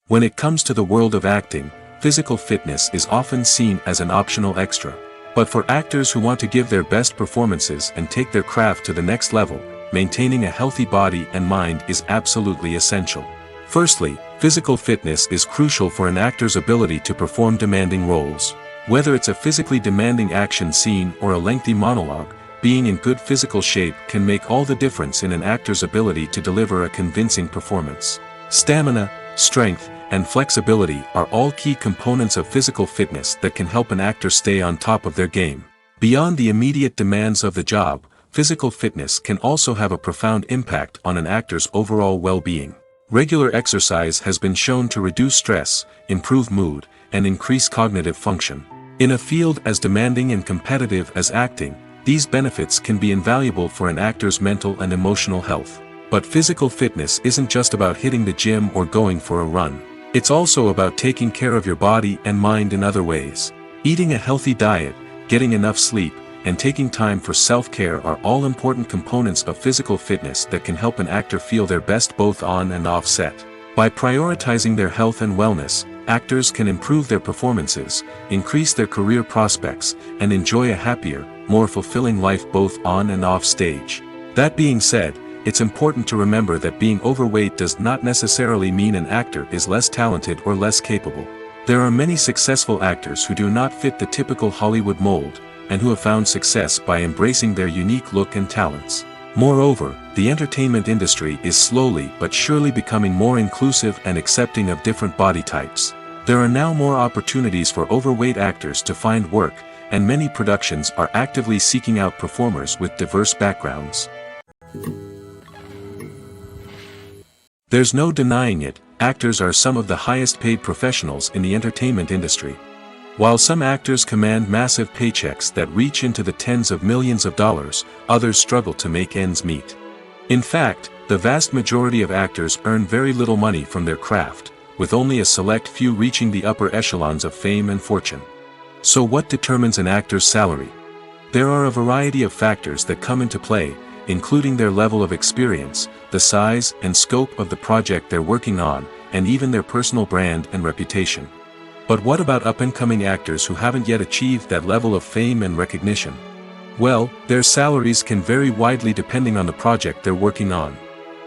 When it comes to the world of acting, physical fitness is often seen as an optional extra. But for actors who want to give their best performances and take their craft to the next level, maintaining a healthy body and mind is absolutely essential. Firstly, physical fitness is crucial for an actor's ability to perform demanding roles. Whether it's a physically demanding action scene or a lengthy monologue, being in good physical shape can make all the difference in an actor's ability to deliver a convincing performance. Stamina, strength, and flexibility are all key components of physical fitness that can help an actor stay on top of their game. Beyond the immediate demands of the job, physical fitness can also have a profound impact on an actor's overall well-being. Regular exercise has been shown to reduce stress, improve mood, and increase cognitive function. In a field as demanding and competitive as acting, these benefits can be invaluable for an actor's mental and emotional health. But physical fitness isn't just about hitting the gym or going for a run. It's also about taking care of your body and mind in other ways. Eating a healthy diet, getting enough sleep, and taking time for self-care are all important components of physical fitness that can help an actor feel their best both on and off set. By prioritizing their health and wellness, actors can improve their performances, increase their career prospects, and enjoy a happier, more fulfilling life both on and off stage. That being said, it's important to remember that being overweight does not necessarily mean an actor is less talented or less capable. There are many successful actors who do not fit the typical Hollywood mold, and who have found success by embracing their unique look and talents. Moreover, the entertainment industry is slowly but surely becoming more inclusive and accepting of different body types. There are now more opportunities for overweight actors to find work, and many productions are actively seeking out performers with diverse backgrounds. There's no denying it, actors are some of the highest paid professionals in the entertainment industry. While some actors command massive paychecks that reach into the tens of millions of dollars, others struggle to make ends meet. In fact, the vast majority of actors earn very little money from their craft, with only a select few reaching the upper echelons of fame and fortune. So what determines an actor's salary? There are a variety of factors that come into play, including their level of experience, the size and scope of the project they're working on, and even their personal brand and reputation. But what about up-and-coming actors who haven't yet achieved that level of fame and recognition? Well, their salaries can vary widely depending on the project they're working on.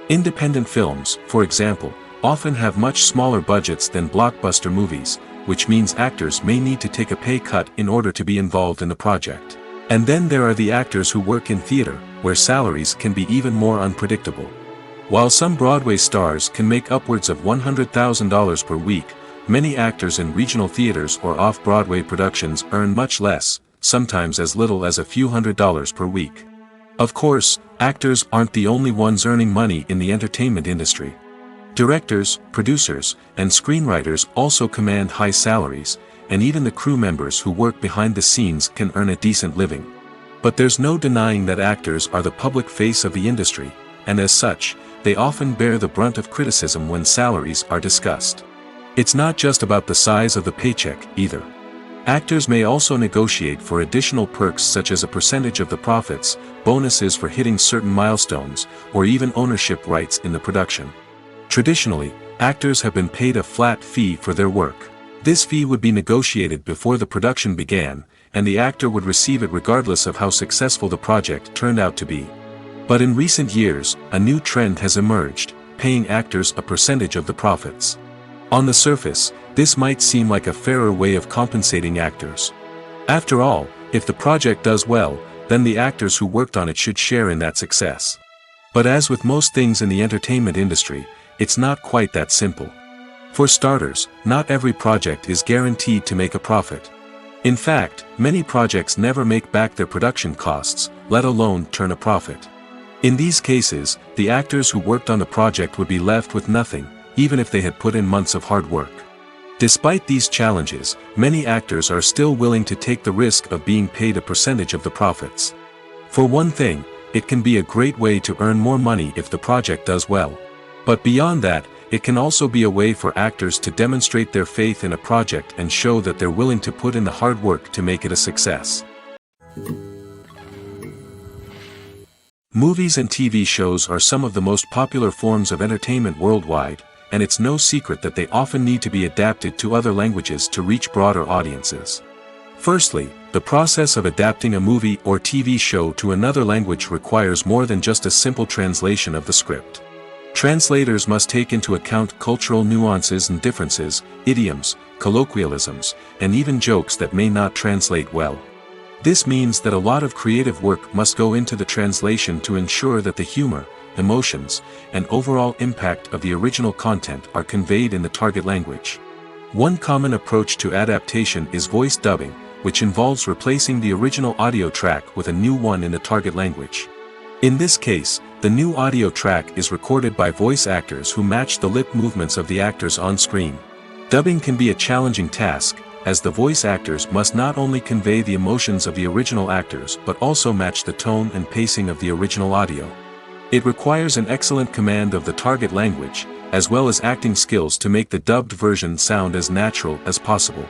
Independent films, for example, often have much smaller budgets than blockbuster movies, which means actors may need to take a pay cut in order to be involved in the project. And then there are the actors who work in theater, where salaries can be even more unpredictable. While some Broadway stars can make upwards of $100,000 per week, many actors in regional theaters or off-Broadway productions earn much less, sometimes as little as a few $100s per week. Of course, actors aren't the only ones earning money in the entertainment industry. Directors, producers, and screenwriters also command high salaries, and even the crew members who work behind the scenes can earn a decent living. But there's no denying that actors are the public face of the industry, and as such, they often bear the brunt of criticism when salaries are discussed. It's not just about the size of the paycheck, either. Actors may also negotiate for additional perks such as a percentage of the profits, bonuses for hitting certain milestones, or even ownership rights in the production. Traditionally, actors have been paid a flat fee for their work. This fee would be negotiated before the production began, and the actor would receive it regardless of how successful the project turned out to be. But in recent years, a new trend has emerged, paying actors a percentage of the profits. On the surface, this might seem like a fairer way of compensating actors. After all, if the project does well, then the actors who worked on it should share in that success. But as with most things in the entertainment industry, it's not quite that simple. For starters, not every project is guaranteed to make a profit. In fact, many projects never make back their production costs, let alone turn a profit. In these cases, the actors who worked on the project would be left with nothing, even if they had put in months of hard work. Despite these challenges, many actors are still willing to take the risk of being paid a percentage of the profits. For one thing, it can be a great way to earn more money if the project does well. But beyond that, it can also be a way for actors to demonstrate their faith in a project and show that they're willing to put in the hard work to make it a success. Movies and TV shows are some of the most popular forms of entertainment worldwide, and it's no secret that they often need to be adapted to other languages to reach broader audiences. Firstly, the process of adapting a movie or TV show to another language requires more than just a simple translation of the script. Translators must take into account cultural nuances and differences, idioms, colloquialisms, and even jokes that may not translate well. This means that a lot of creative work must go into the translation to ensure that the humor, emotions, and overall impact of the original content are conveyed in the target language. One common approach to adaptation is voice dubbing, which involves replacing the original audio track with a new one in the target language. In this case, the new audio track is recorded by voice actors who match the lip movements of the actors on screen. Dubbing can be a challenging task, as the voice actors must not only convey the emotions of the original actors but also match the tone and pacing of the original audio. It requires an excellent command of the target language, as well as acting skills to make the dubbed version sound as natural as possible.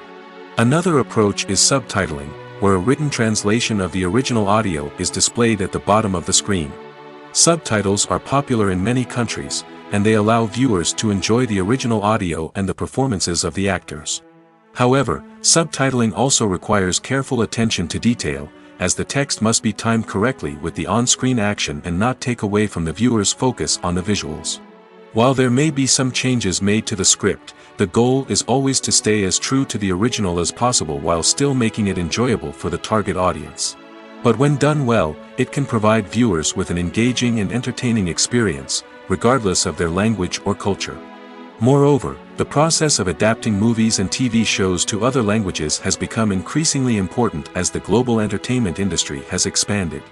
Another approach is subtitling, where a written translation of the original audio is displayed at the bottom of the screen. Subtitles are popular in many countries, and they allow viewers to enjoy the original audio and the performances of the actors. However, subtitling also requires careful attention to detail, as the text must be timed correctly with the on-screen action and not take away from the viewer's focus on the visuals. While there may be some changes made to the script, the goal is always to stay as true to the original as possible while still making it enjoyable for the target audience. But when done well, it can provide viewers with an engaging and entertaining experience, regardless of their language or culture. Moreover, the process of adapting movies and TV shows to other languages has become increasingly important as the global entertainment industry has expanded.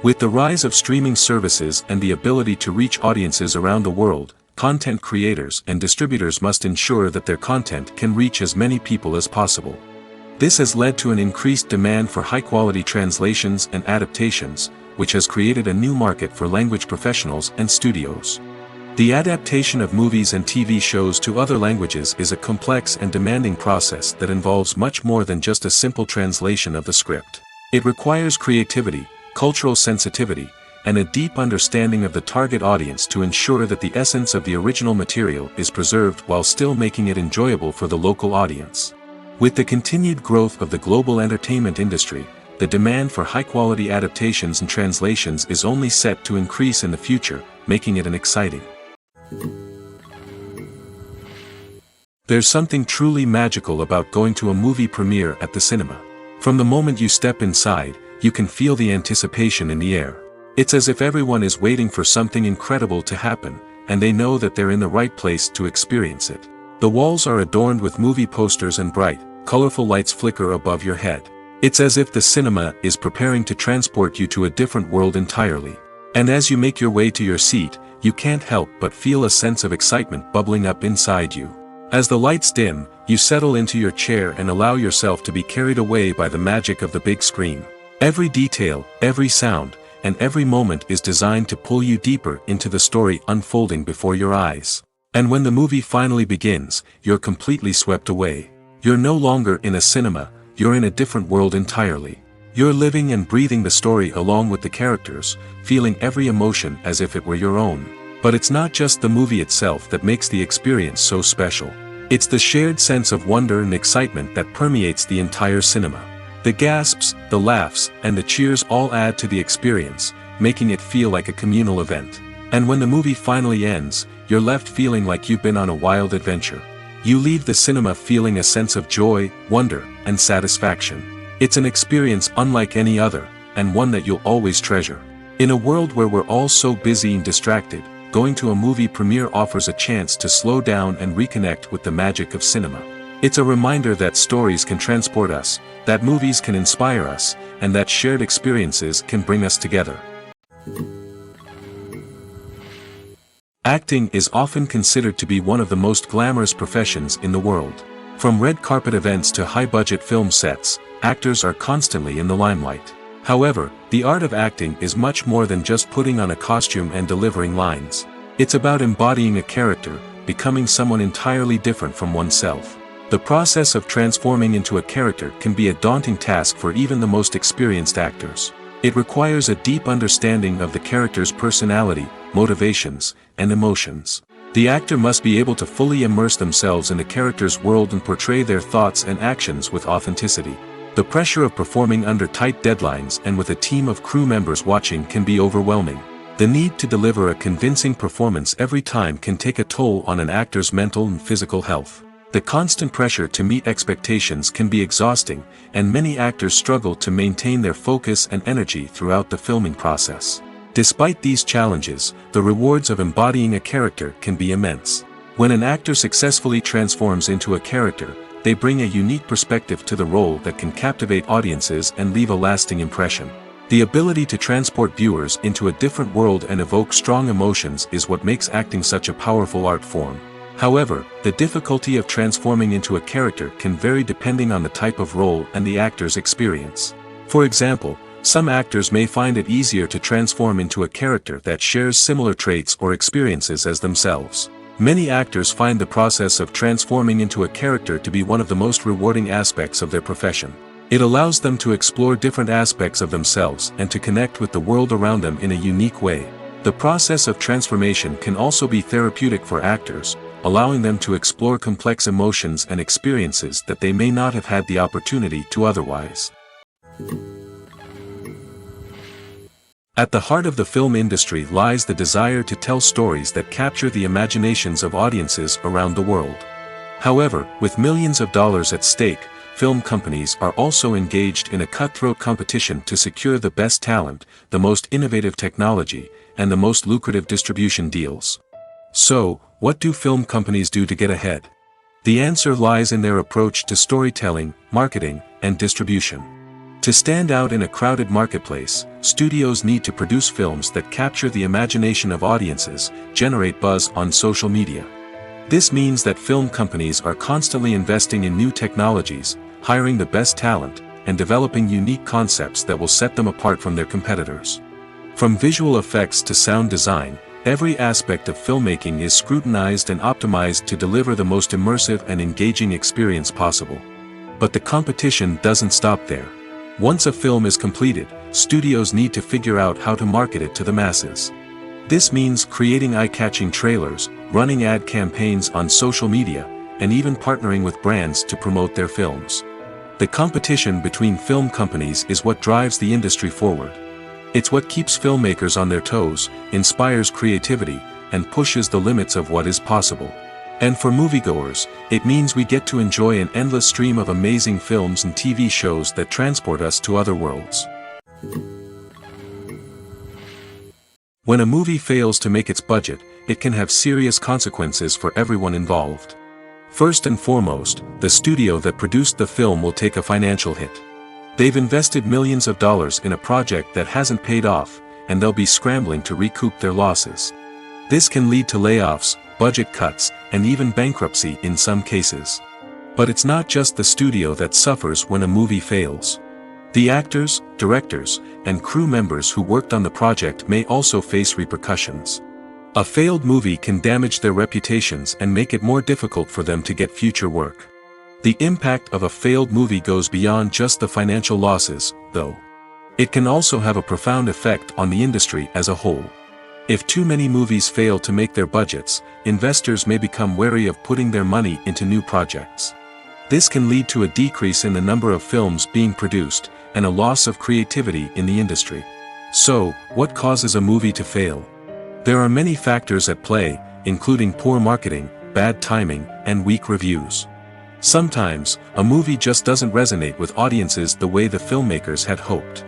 With the rise of streaming services and the ability to reach audiences around the world, content creators and distributors must ensure that their content can reach as many people as possible. This has led to an increased demand for high-quality translations and adaptations, which has created a new market for language professionals and studios. The adaptation of movies and TV shows to other languages is a complex and demanding process that involves much more than just a simple translation of the script. It requires creativity, cultural sensitivity, and a deep understanding of the target audience to ensure that the essence of the original material is preserved while still making it enjoyable for the local audience. With the continued growth of the global entertainment industry, the demand for high-quality adaptations and translations is only set to increase in the future, making it an exciting. There's something truly magical about going to a movie premiere at the cinema. From the moment you step inside, you can feel the anticipation in the air. It's as if everyone is waiting for something incredible to happen, and they know that they're in the right place to experience it. The walls are adorned with movie posters and bright, colorful lights flicker above your head. It's as if the cinema is preparing to transport you to a different world entirely. And as you make your way to your seat, you can't help but feel a sense of excitement bubbling up inside you. As the lights dim, you settle into your chair and allow yourself to be carried away by the magic of the big screen. Every detail, every sound, and every moment is designed to pull you deeper into the story unfolding before your eyes. And when the movie finally begins, you're completely swept away. You're no longer in a cinema, you're in a different world entirely. You're living and breathing the story along with the characters, feeling every emotion as if it were your own. But it's not just the movie itself that makes the experience so special. It's the shared sense of wonder and excitement that permeates the entire cinema. The gasps, the laughs, and the cheers all add to the experience, making it feel like a communal event. And when the movie finally ends, you're left feeling like you've been on a wild adventure. You leave the cinema feeling a sense of joy, wonder, and satisfaction. It's an experience unlike any other, and one that you'll always treasure. In a world where we're all so busy and distracted, going to a movie premiere offers a chance to slow down and reconnect with the magic of cinema. It's a reminder that stories can transport us, that movies can inspire us, and that shared experiences can bring us together. Acting is often considered to be one of the most glamorous professions in the world. From red carpet events to high-budget film sets, actors are constantly in the limelight. However, the art of acting is much more than just putting on a costume and delivering lines. It's about embodying a character, becoming someone entirely different from oneself. The process of transforming into a character can be a daunting task for even the most experienced actors. It requires a deep understanding of the character's personality, motivations, and emotions. The actor must be able to fully immerse themselves in the character's world and portray their thoughts and actions with authenticity. The pressure of performing under tight deadlines and with a team of crew members watching can be overwhelming. The need to deliver a convincing performance every time can take a toll on an actor's mental and physical health. The constant pressure to meet expectations can be exhausting, and many actors struggle to maintain their focus and energy throughout the filming process. Despite these challenges, the rewards of embodying a character can be immense. When an actor successfully transforms into a character, they bring a unique perspective to the role that can captivate audiences and leave a lasting impression. The ability to transport viewers into a different world and evoke strong emotions is what makes acting such a powerful art form. However, the difficulty of transforming into a character can vary depending on the type of role and the actor's experience. For example, some actors may find it easier to transform into a character that shares similar traits or experiences as themselves. Many actors find the process of transforming into a character to be one of the most rewarding aspects of their profession. It allows them to explore different aspects of themselves and to connect with the world around them in a unique way. The process of transformation can also be therapeutic for actors, allowing them to explore complex emotions and experiences that they may not have had the opportunity to otherwise. At the heart of the film industry lies the desire to tell stories that capture the imaginations of audiences around the world. However, with millions of dollars at stake, film companies are also engaged in a cutthroat competition to secure the best talent, the most innovative technology, and the most lucrative distribution deals. So, what do film companies do to get ahead? The answer lies in their approach to storytelling, marketing, and distribution. To stand out in a crowded marketplace, studios need to produce films that capture the imagination of audiences, generate buzz on social media. This means that film companies are constantly investing in new technologies, hiring the best talent, and developing unique concepts that will set them apart from their competitors. From visual effects to sound design, every aspect of filmmaking is scrutinized and optimized to deliver the most immersive and engaging experience possible. But the competition doesn't stop there. Once a film is completed, studios need to figure out how to market it to the masses. This means creating eye-catching trailers, running ad campaigns on social media, and even partnering with brands to promote their films. The competition between film companies is what drives the industry forward. It's what keeps filmmakers on their toes, inspires creativity, and pushes the limits of what is possible. And for moviegoers, it means we get to enjoy an endless stream of amazing films and TV shows that transport us to other worlds. When a movie fails to make its budget, it can have serious consequences for everyone involved. First and foremost, the studio that produced the film will take a financial hit. They've invested millions of dollars in a project that hasn't paid off, and they'll be scrambling to recoup their losses. This can lead to layoffs, budget cuts, and even bankruptcy in some cases. But it's not just the studio that suffers when a movie fails. The actors, directors, and crew members who worked on the project may also face repercussions. A failed movie can damage their reputations and make it more difficult for them to get future work. The impact of a failed movie goes beyond just the financial losses, though. It can also have a profound effect on the industry as a whole. If too many movies fail to make their budgets, investors may become wary of putting their money into new projects. This can lead to a decrease in the number of films being produced, and a loss of creativity in the industry. So, what causes a movie to fail? There are many factors at play, including poor marketing, bad timing, and weak reviews. Sometimes, a movie just doesn't resonate with audiences the way the filmmakers had hoped.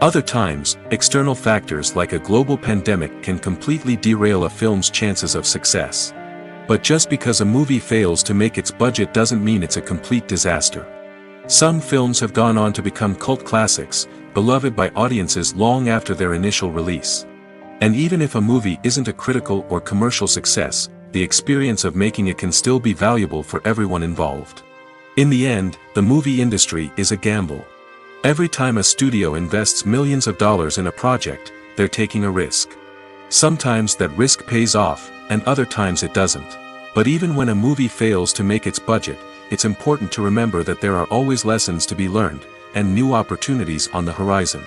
Other times, external factors like a global pandemic can completely derail a film's chances of success. But just because a movie fails to make its budget doesn't mean it's a complete disaster. Some films have gone on to become cult classics, beloved by audiences long after their initial release. And even if a movie isn't a critical or commercial success, the experience of making it can still be valuable for everyone involved. In the end, the movie industry is a gamble. Every time a studio invests millions of dollars in a project, they're taking a risk. Sometimes that risk pays off, and other times it doesn't. But even when a movie fails to make its budget, it's important to remember that there are always lessons to be learned, and new opportunities on the horizon.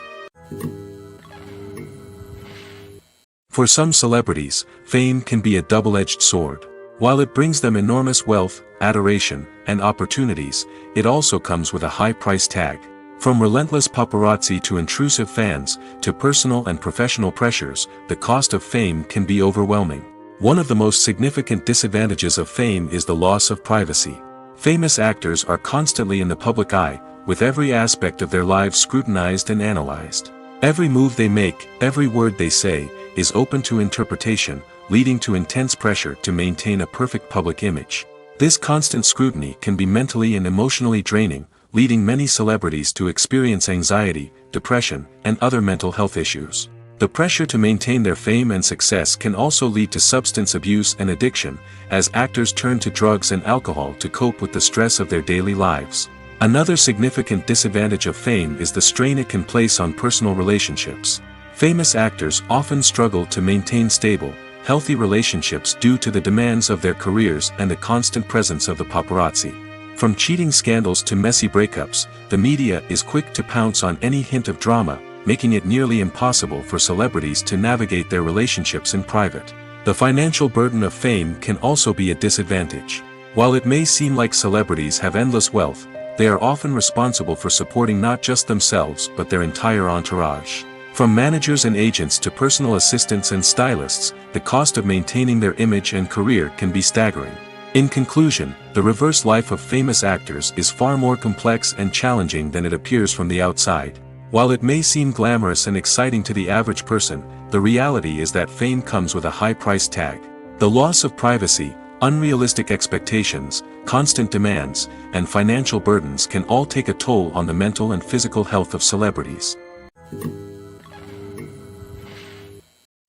For some celebrities, fame can be a double-edged sword. While it brings them enormous wealth, adoration, and opportunities, it also comes with a high price tag. From relentless paparazzi to intrusive fans, to personal and professional pressures, the cost of fame can be overwhelming. One of the most significant disadvantages of fame is the loss of privacy. Famous actors are constantly in the public eye, with every aspect of their lives scrutinized and analyzed. Every move they make, every word they say, is open to interpretation, leading to intense pressure to maintain a perfect public image. This constant scrutiny can be mentally and emotionally draining, leading many celebrities to experience anxiety, depression, and other mental health issues. The pressure to maintain their fame and success can also lead to substance abuse and addiction, as actors turn to drugs and alcohol to cope with the stress of their daily lives. Another significant disadvantage of fame is the strain it can place on personal relationships. Famous actors often struggle to maintain stable, healthy relationships due to the demands of their careers and the constant presence of the paparazzi. From cheating scandals to messy breakups, the media is quick to pounce on any hint of drama, making it nearly impossible for celebrities to navigate their relationships in private. The financial burden of fame can also be a disadvantage. While it may seem like celebrities have endless wealth, they are often responsible for supporting not just themselves but their entire entourage. From managers and agents to personal assistants and stylists, the cost of maintaining their image and career can be staggering. In conclusion, the reverse life of famous actors is far more complex and challenging than it appears from the outside. While it may seem glamorous and exciting to the average person, the reality is that fame comes with a high price tag. The loss of privacy, unrealistic expectations, constant demands, and financial burdens can all take a toll on the mental and physical health of celebrities.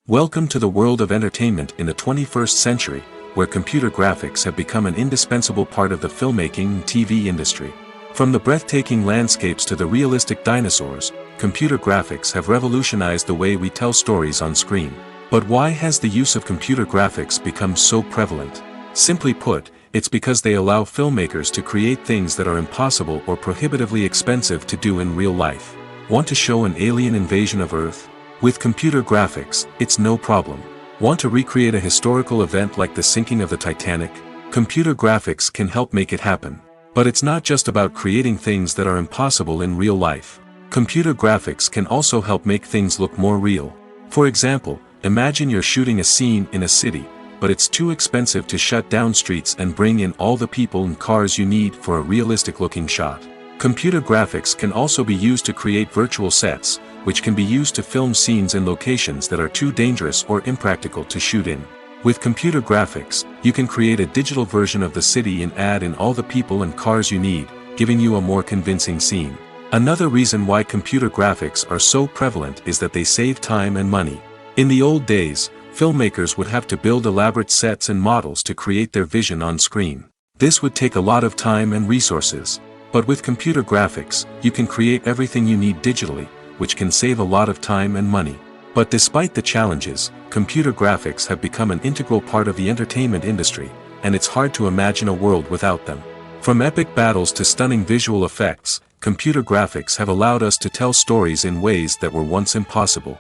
Welcome to the world of entertainment in the 21st century, where computer graphics have become an indispensable part of the filmmaking and TV industry. From the breathtaking landscapes to the realistic dinosaurs, computer graphics have revolutionized the way we tell stories on screen. But why has the use of computer graphics become so prevalent? Simply put, it's because they allow filmmakers to create things that are impossible or prohibitively expensive to do in real life. Want to show an alien invasion of Earth? With computer graphics, it's no problem. Want to recreate a historical event like the sinking of the Titanic? Computer graphics can help make it happen. But it's not just about creating things that are impossible in real life. Computer graphics can also help make things look more real. For example, imagine you're shooting a scene in a city, but it's too expensive to shut down streets and bring in all the people and cars you need for a realistic-looking shot. Computer graphics can also be used to create virtual sets, which can be used to film scenes in locations that are too dangerous or impractical to shoot in. With computer graphics, you can create a digital version of the city and add in all the people and cars you need, giving you a more convincing scene. Another reason why computer graphics are so prevalent is that they save time and money. In the old days, filmmakers would have to build elaborate sets and models to create their vision on screen. This would take a lot of time and resources. But with computer graphics, you can create everything you need digitally, which can save a lot of time and money. But despite the challenges, computer graphics have become an integral part of the entertainment industry, and it's hard to imagine a world without them. From epic battles to stunning visual effects, computer graphics have allowed us to tell stories in ways that were once impossible.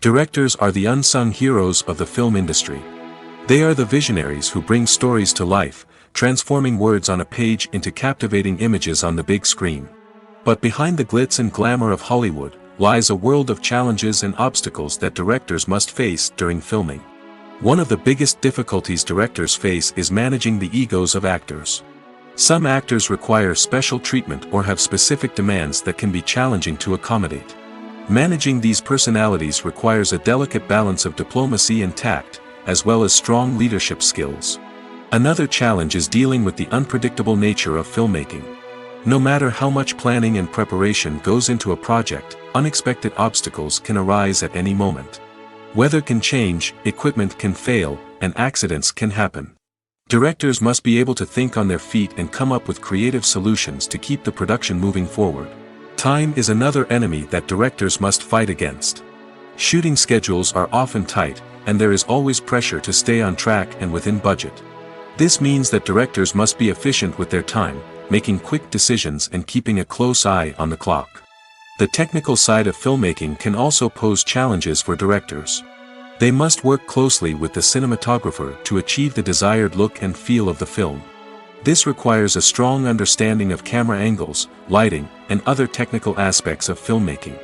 Directors are the unsung heroes of the film industry. They are the visionaries who bring stories to life, transforming words on a page into captivating images on the big screen. But behind the glitz and glamour of Hollywood, lies a world of challenges and obstacles that directors must face during filming. One of the biggest difficulties directors face is managing the egos of actors. Some actors require special treatment or have specific demands that can be challenging to accommodate. Managing these personalities requires a delicate balance of diplomacy and tact, as well as strong leadership skills. Another challenge is dealing with the unpredictable nature of filmmaking. No matter how much planning and preparation goes into a project, unexpected obstacles can arise at any moment. Weather can change, equipment can fail, and accidents can happen. Directors must be able to think on their feet and come up with creative solutions to keep the production moving forward. Time is another enemy that directors must fight against. Shooting schedules are often tight, and there is always pressure to stay on track and within budget. This means that directors must be efficient with their time, making quick decisions and keeping a close eye on the clock. The technical side of filmmaking can also pose challenges for directors. They must work closely with the cinematographer to achieve the desired look and feel of the film. This requires a strong understanding of camera angles, lighting, and other technical aspects of filmmaking.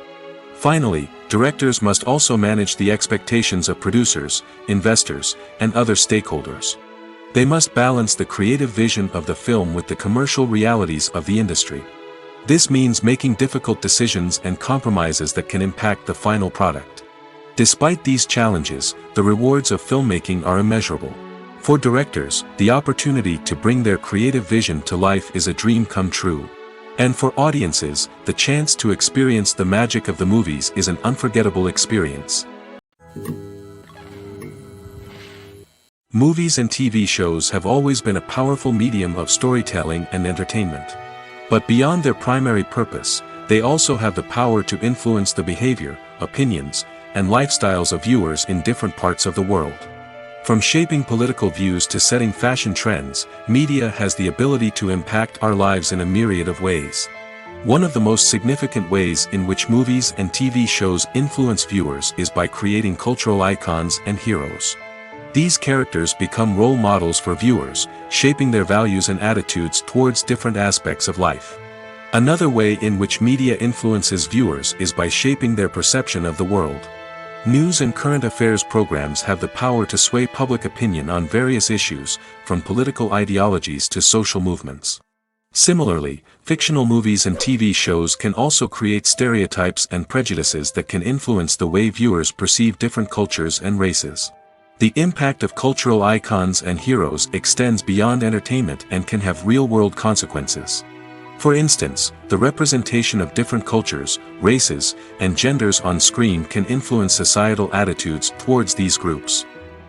Finally, directors must also manage the expectations of producers, investors, and other stakeholders. They must balance the creative vision of the film with the commercial realities of the industry. This means making difficult decisions and compromises that can impact the final product. Despite these challenges, the rewards of filmmaking are immeasurable. For directors, the opportunity to bring their creative vision to life is a dream come true. And for audiences, the chance to experience the magic of the movies is an unforgettable experience. Movies and TV shows have always been a powerful medium of storytelling and entertainment. But beyond their primary purpose, they also have the power to influence the behavior, opinions, and lifestyles of viewers in different parts of the world. From shaping political views to setting fashion trends, media has the ability to impact our lives in a myriad of ways. One of the most significant ways in which movies and TV shows influence viewers is by creating cultural icons and heroes. These characters become role models for viewers, shaping their values and attitudes towards different aspects of life. Another way in which media influences viewers is by shaping their perception of the world. News and current affairs programs have the power to sway public opinion on various issues, from political ideologies to social movements. Similarly, fictional movies and TV shows can also create stereotypes and prejudices that can influence the way viewers perceive different cultures and races. The impact of cultural icons and heroes extends beyond entertainment and can have real-world consequences. For instance, the representation of different cultures, races, and genders on screen can influence societal attitudes towards these groups.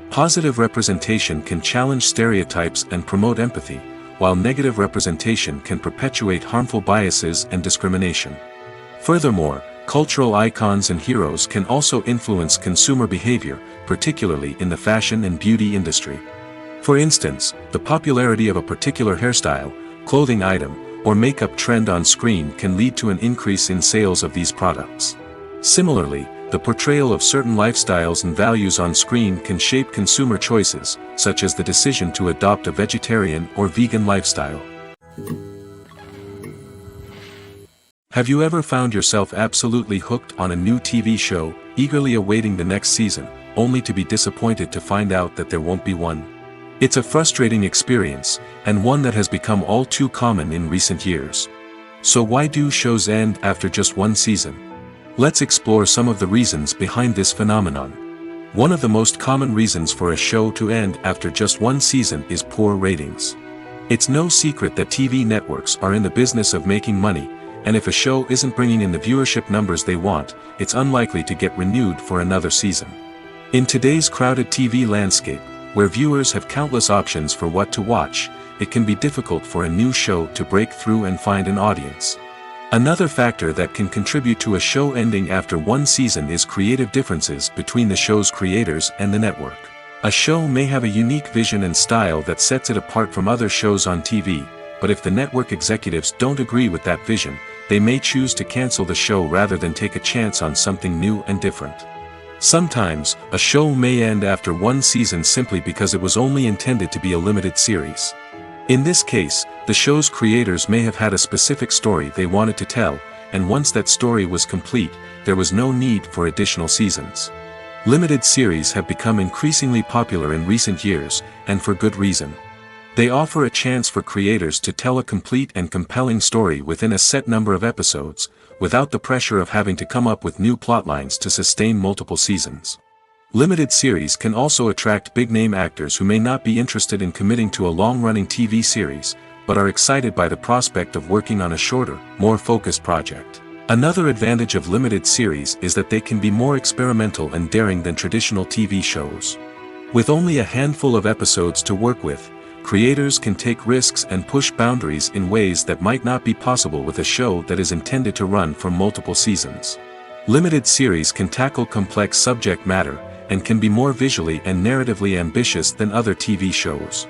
Positive representation can challenge stereotypes and promote empathy, while negative representation can perpetuate harmful biases and discrimination. Furthermore, cultural icons and heroes can also influence consumer behavior, particularly in the fashion and beauty industry. For instance, the popularity of a particular hairstyle, clothing item, or makeup trend on screen can lead to an increase in sales of these products. Similarly, the portrayal of certain lifestyles and values on screen can shape consumer choices, such as the decision to adopt a vegetarian or vegan lifestyle. Have you ever found yourself absolutely hooked on a new TV show, eagerly awaiting the next season, only to be disappointed to find out that there won't be one? It's a frustrating experience, and one that has become all too common in recent years. So why do shows end after just one season? Let's explore some of the reasons behind this phenomenon. One of the most common reasons for a show to end after just one season is poor ratings. It's no secret that TV networks are in the business of making money, and if a show isn't bringing in the viewership numbers they want, it's unlikely to get renewed for another season. In today's crowded TV landscape, where viewers have countless options for what to watch, it can be difficult for a new show to break through and find an audience. Another factor that can contribute to a show ending after one season is creative differences between the show's creators and the network. A show may have a unique vision and style that sets it apart from other shows on TV, but if the network executives don't agree with that vision, they may choose to cancel the show rather than take a chance on something new and different. Sometimes, a show may end after one season simply because it was only intended to be a limited series. In this case, the show's creators may have had a specific story they wanted to tell, and once that story was complete, there was no need for additional seasons. Limited series have become increasingly popular in recent years, and for good reason. They offer a chance for creators to tell a complete and compelling story within a set number of episodes, without the pressure of having to come up with new plotlines to sustain multiple seasons. Limited series can also attract big-name actors who may not be interested in committing to a long-running TV series, but are excited by the prospect of working on a shorter, more focused project. Another advantage of limited series is that they can be more experimental and daring than traditional TV shows. With only a handful of episodes to work with, creators can take risks and push boundaries in ways that might not be possible with a show that is intended to run for multiple seasons. Limited series can tackle complex subject matter, and can be more visually and narratively ambitious than other TV shows.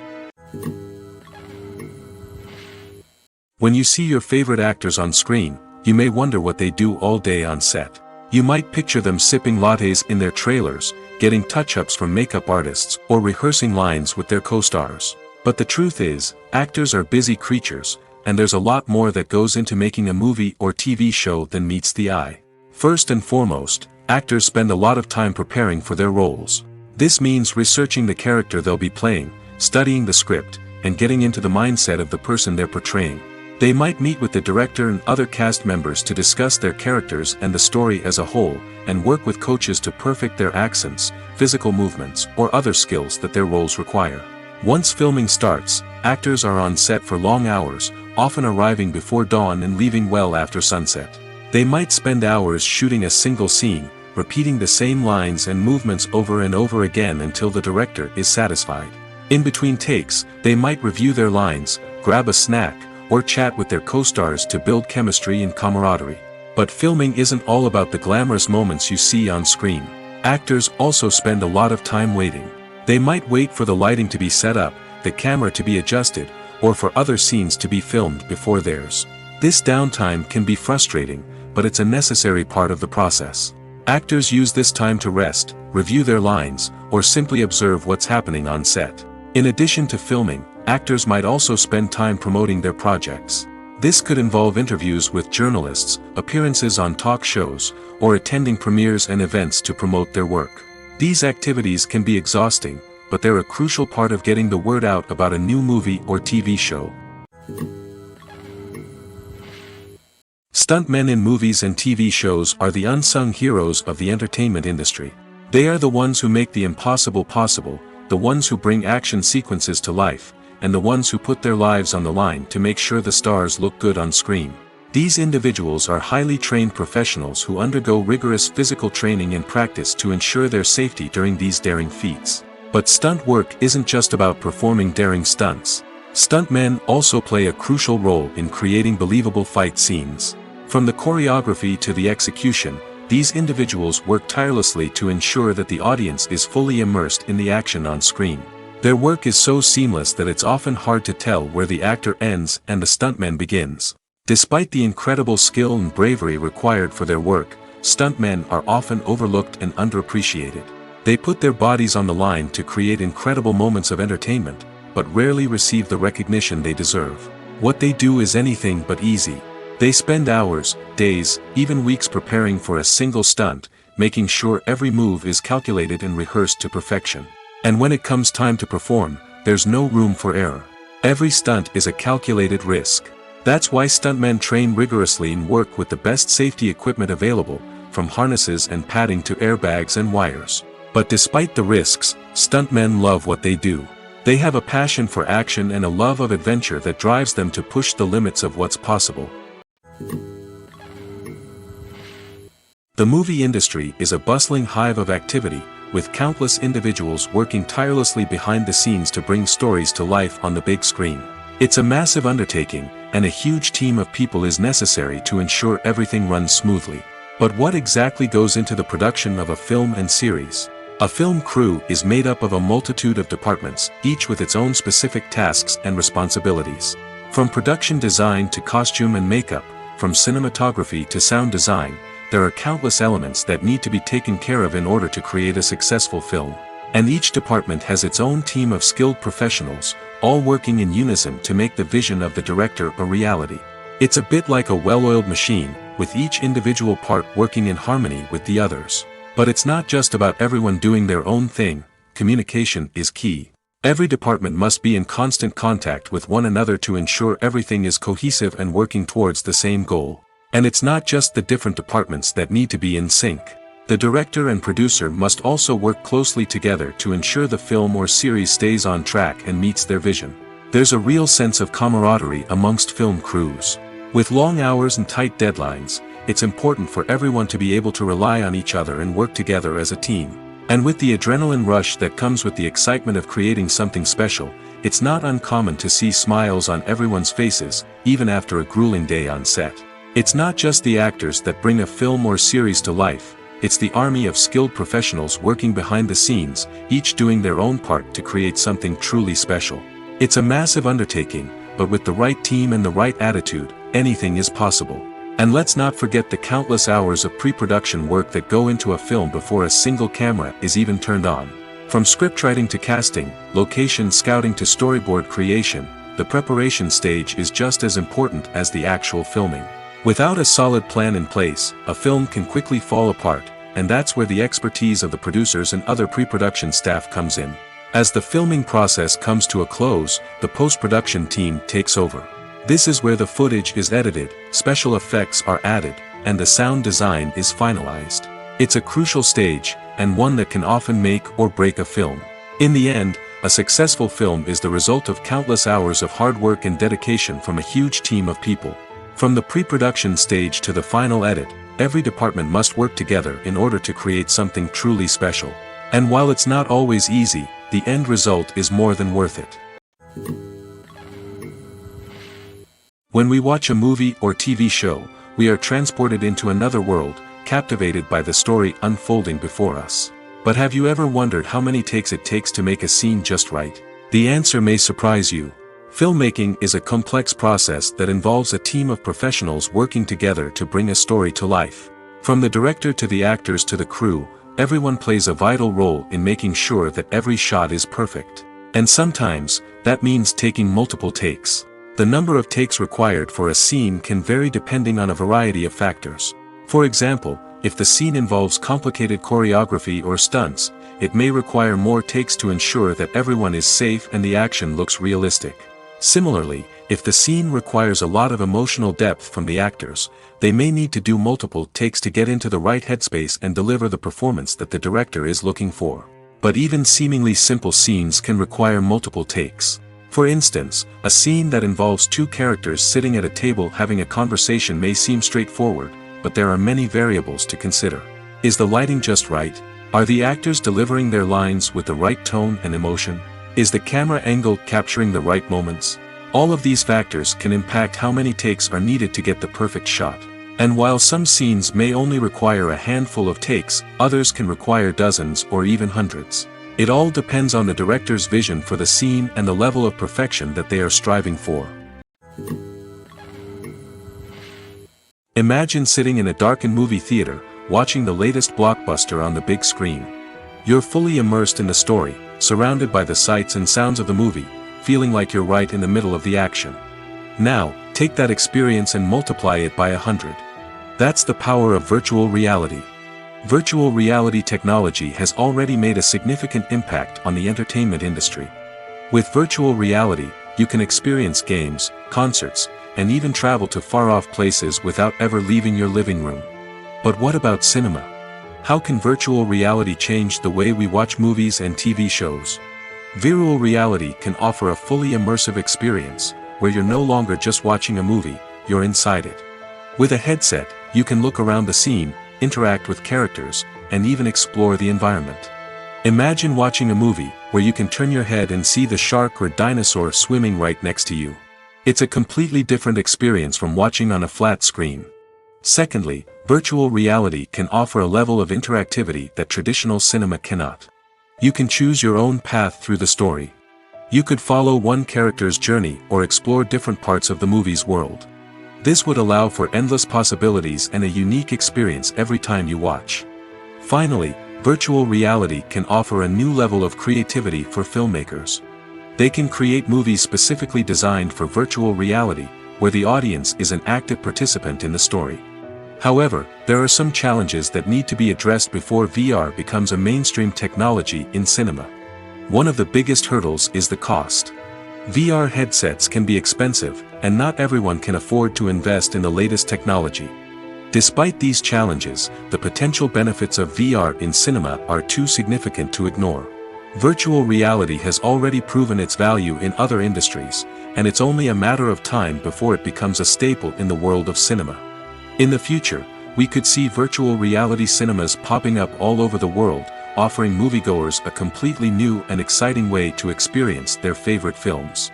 When you see your favorite actors on screen, you may wonder what they do all day on set. You might picture them sipping lattes in their trailers, getting touch-ups from makeup artists, or rehearsing lines with their co-stars. But the truth is, actors are busy creatures, and there's a lot more that goes into making a movie or TV show than meets the eye. First and foremost, actors spend a lot of time preparing for their roles. This means researching the character they'll be playing, studying the script, and getting into the mindset of the person they're portraying. They might meet with the director and other cast members to discuss their characters and the story as a whole, and work with coaches to perfect their accents, physical movements, or other skills that their roles require. Once filming starts, actors are on set for long hours, often arriving before dawn and leaving well after sunset. They might spend hours shooting a single scene, repeating the same lines and movements over and over again until the director is satisfied. In between takes, they might review their lines, grab a snack, or chat with their co-stars to build chemistry and camaraderie. But filming isn't all about the glamorous moments you see on screen. Actors also spend a lot of time waiting. They might wait for the lighting to be set up, the camera to be adjusted, or for other scenes to be filmed before theirs. This downtime can be frustrating, but it's a necessary part of the process. Actors use this time to rest, review their lines, or simply observe what's happening on set. In addition to filming, actors might also spend time promoting their projects. This could involve interviews with journalists, appearances on talk shows, or attending premieres and events to promote their work. These activities can be exhausting, but they're a crucial part of getting the word out about a new movie or TV show. Stuntmen in movies and TV shows are the unsung heroes of the entertainment industry. They are the ones who make the impossible possible, the ones who bring action sequences to life, and the ones who put their lives on the line to make sure the stars look good on screen. These individuals are highly trained professionals who undergo rigorous physical training and practice to ensure their safety during these daring feats. But stunt work isn't just about performing daring stunts. Stuntmen also play a crucial role in creating believable fight scenes. From the choreography to the execution, these individuals work tirelessly to ensure that the audience is fully immersed in the action on screen. Their work is so seamless that it's often hard to tell where the actor ends and the stuntman begins. Despite the incredible skill and bravery required for their work, stuntmen are often overlooked and underappreciated. They put their bodies on the line to create incredible moments of entertainment, but rarely receive the recognition they deserve. What they do is anything but easy. They spend hours, days, even weeks preparing for a single stunt, making sure every move is calculated and rehearsed to perfection. And when it comes time to perform, there's no room for error. Every stunt is a calculated risk. That's why stuntmen train rigorously and work with the best safety equipment available, from harnesses and padding to airbags and wires. But despite the risks, stuntmen love what they do. They have a passion for action and a love of adventure that drives them to push the limits of what's possible. The movie industry is a bustling hive of activity, with countless individuals working tirelessly behind the scenes to bring stories to life on the big screen. It's a massive undertaking, and a huge team of people is necessary to ensure everything runs smoothly. But what exactly goes into the production of a film and series? A film crew is made up of a multitude of departments, each with its own specific tasks and responsibilities. From production design to costume and makeup, from cinematography to sound design, there are countless elements that need to be taken care of in order to create a successful film. And each department has its own team of skilled professionals, all working in unison to make the vision of the director a reality. It's a bit like a well-oiled machine, with each individual part working in harmony with the others. But it's not just about everyone doing their own thing. Communication is key. Every department must be in constant contact with one another to ensure everything is cohesive and working towards the same goal. And it's not just the different departments that need to be in sync. The director and producer must also work closely together to ensure the film or series stays on track and meets their vision. There's a real sense of camaraderie amongst film crews. With long hours and tight deadlines, it's important for everyone to be able to rely on each other and work together as a team. And with the adrenaline rush that comes with the excitement of creating something special, it's not uncommon to see smiles on everyone's faces, even after a grueling day on set. It's not just the actors that bring a film or series to life, it's the army of skilled professionals working behind the scenes, each doing their own part to create something truly special. It's a massive undertaking, but with the right team and the right attitude, anything is possible. And let's not forget the countless hours of pre-production work that go into a film before a single camera is even turned on. From scriptwriting to casting, location scouting to storyboard creation, the preparation stage is just as important as the actual filming. Without a solid plan in place, a film can quickly fall apart, and that's where the expertise of the producers and other pre-production staff comes in. As the filming process comes to a close, the post-production team takes over. This is where the footage is edited, special effects are added, and the sound design is finalized. It's a crucial stage, and one that can often make or break a film. In the end, a successful film is the result of countless hours of hard work and dedication from a huge team of people. From the pre-production stage to the final edit, every department must work together in order to create something truly special. And while it's not always easy, the end result is more than worth it. When we watch a movie or TV show, we are transported into another world, captivated by the story unfolding before us. But have you ever wondered how many takes it takes to make a scene just right? The answer may surprise you. Filmmaking is a complex process that involves a team of professionals working together to bring a story to life. From the director to the actors to the crew, everyone plays a vital role in making sure that every shot is perfect. And sometimes, that means taking multiple takes. The number of takes required for a scene can vary depending on a variety of factors. For example, if the scene involves complicated choreography or stunts, it may require more takes to ensure that everyone is safe and the action looks realistic. Similarly, if the scene requires a lot of emotional depth from the actors, they may need to do multiple takes to get into the right headspace and deliver the performance that the director is looking for. But even seemingly simple scenes can require multiple takes. For instance, a scene that involves two characters sitting at a table having a conversation may seem straightforward, but there are many variables to consider. Is the lighting just right? Are the actors delivering their lines with the right tone and emotion? Is the camera angle capturing the right moments? All of these factors can impact how many takes are needed to get the perfect shot. And while some scenes may only require a handful of takes, others can require dozens or even hundreds. It all depends on the director's vision for the scene and the level of perfection that they are striving for. Imagine sitting in a darkened movie theater, watching the latest blockbuster on the big screen. You're fully immersed in the story, surrounded by the sights and sounds of the movie, feeling like you're right in the middle of the action. Now, take that experience and multiply it by 100. That's the power of virtual reality. Virtual reality technology has already made a significant impact on the entertainment industry. With virtual reality, you can experience games, concerts, and even travel to far-off places without ever leaving your living room. But what about cinema? How can virtual reality change the way we watch movies and TV shows? Virtual reality can offer a fully immersive experience, where you're no longer just watching a movie, you're inside it. With a headset, you can look around the scene, interact with characters, and even explore the environment. Imagine watching a movie, where you can turn your head and see the shark or dinosaur swimming right next to you. It's a completely different experience from watching on a flat screen. Secondly, virtual reality can offer a level of interactivity that traditional cinema cannot. You can choose your own path through the story. You could follow one character's journey or explore different parts of the movie's world. This would allow for endless possibilities and a unique experience every time you watch. Finally, virtual reality can offer a new level of creativity for filmmakers. They can create movies specifically designed for virtual reality, where the audience is an active participant in the story. However, there are some challenges that need to be addressed before VR becomes a mainstream technology in cinema. One of the biggest hurdles is the cost. VR headsets can be expensive, and not everyone can afford to invest in the latest technology. Despite these challenges, the potential benefits of VR in cinema are too significant to ignore. Virtual reality has already proven its value in other industries, and it's only a matter of time before it becomes a staple in the world of cinema. In the future, we could see virtual reality cinemas popping up all over the world, offering moviegoers a completely new and exciting way to experience their favorite films.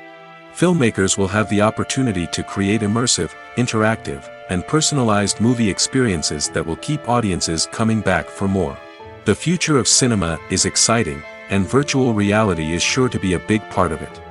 Filmmakers will have the opportunity to create immersive, interactive, and personalized movie experiences that will keep audiences coming back for more. The future of cinema is exciting, and virtual reality is sure to be a big part of it.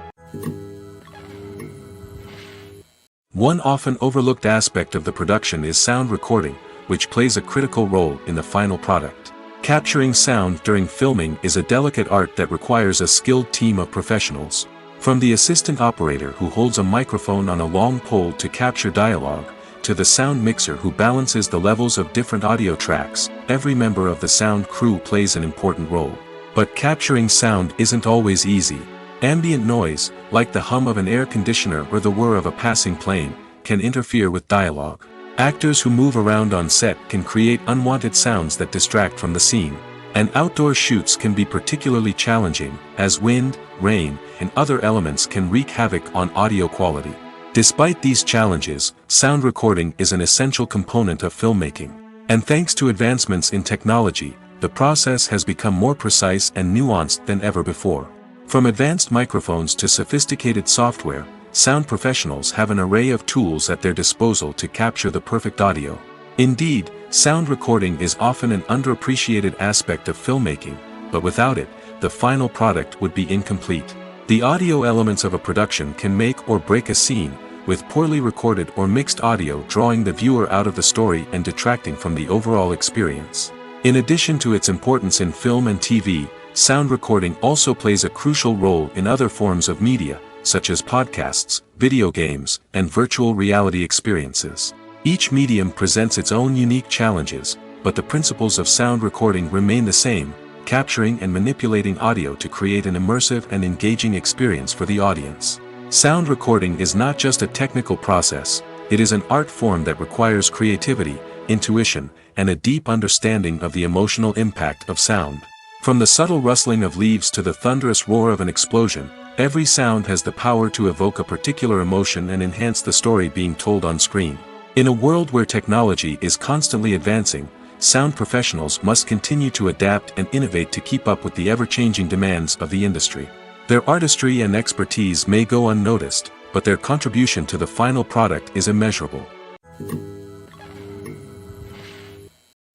One often overlooked aspect of the production is sound recording, which plays a critical role in the final product. Capturing sound during filming is a delicate art that requires a skilled team of professionals. From the assistant operator who holds a microphone on a long pole to capture dialogue, to the sound mixer who balances the levels of different audio tracks, every member of the sound crew plays an important role. But capturing sound isn't always easy. Ambient noise, like the hum of an air conditioner or the whir of a passing plane, can interfere with dialogue. Actors who move around on set can create unwanted sounds that distract from the scene. And outdoor shoots can be particularly challenging, as wind, rain, and other elements can wreak havoc on audio quality. Despite these challenges, sound recording is an essential component of filmmaking. And thanks to advancements in technology, the process has become more precise and nuanced than ever before. From advanced microphones to sophisticated software, sound professionals have an array of tools at their disposal to capture the perfect audio. Indeed, sound recording is often an underappreciated aspect of filmmaking, but without it, the final product would be incomplete. The audio elements of a production can make or break a scene, with poorly recorded or mixed audio drawing the viewer out of the story and detracting from the overall experience. In addition to its importance in film and TV, sound recording also plays a crucial role in other forms of media, such as podcasts, video games, and virtual reality experiences. Each medium presents its own unique challenges, but the principles of sound recording remain the same, capturing and manipulating audio to create an immersive and engaging experience for the audience. Sound recording is not just a technical process, it is an art form that requires creativity, intuition, and a deep understanding of the emotional impact of sound. From the subtle rustling of leaves to the thunderous roar of an explosion, every sound has the power to evoke a particular emotion and enhance the story being told on screen. In a world where technology is constantly advancing, sound professionals must continue to adapt and innovate to keep up with the ever-changing demands of the industry. Their artistry and expertise may go unnoticed, but their contribution to the final product is immeasurable.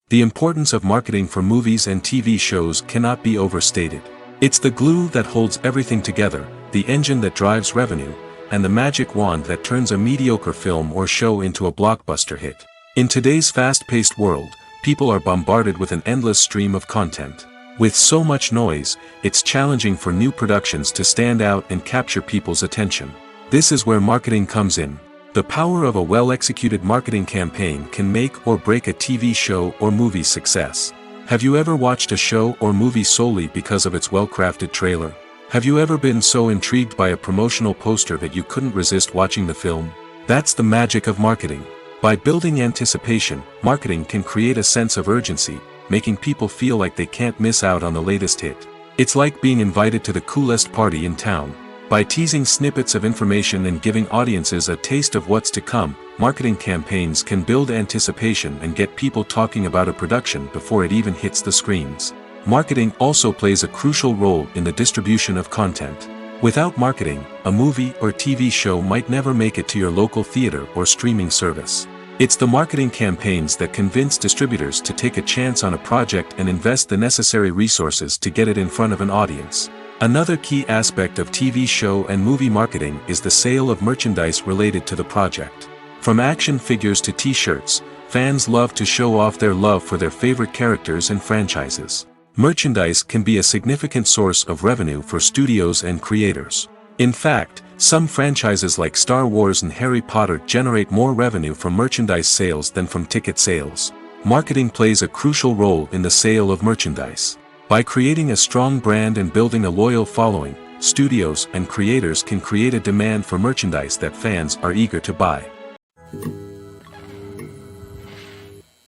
The importance of marketing for movies and TV shows cannot be overstated. It's the glue that holds everything together, the engine that drives revenue, and the magic wand that turns a mediocre film or show into a blockbuster hit. In today's fast-paced world, people are bombarded with an endless stream of content. With so much noise, it's challenging for new productions to stand out and capture people's attention. This is where marketing comes in. The power of a well-executed marketing campaign can make or break a TV show or movie's success. Have you ever watched a show or movie solely because of its well-crafted trailer? Have you ever been so intrigued by a promotional poster that you couldn't resist watching the film? That's the magic of marketing. By building anticipation, marketing can create a sense of urgency, making people feel like they can't miss out on the latest hit. It's like being invited to the coolest party in town. By teasing snippets of information and giving audiences a taste of what's to come, marketing campaigns can build anticipation and get people talking about a production before it even hits the screens. Marketing also plays a crucial role in the distribution of content. Without marketing, a movie or TV show might never make it to your local theater or streaming service. It's the marketing campaigns that convince distributors to take a chance on a project and invest the necessary resources to get it in front of an audience. Another key aspect of TV show and movie marketing is the sale of merchandise related to the project. From action figures to t-shirts, fans love to show off their love for their favorite characters and franchises. Merchandise can be a significant source of revenue for studios and creators. In fact, some franchises like Star Wars and Harry Potter generate more revenue from merchandise sales than from ticket sales. Marketing plays a crucial role in the sale of merchandise. By creating a strong brand and building a loyal following, studios and creators can create a demand for merchandise that fans are eager to buy.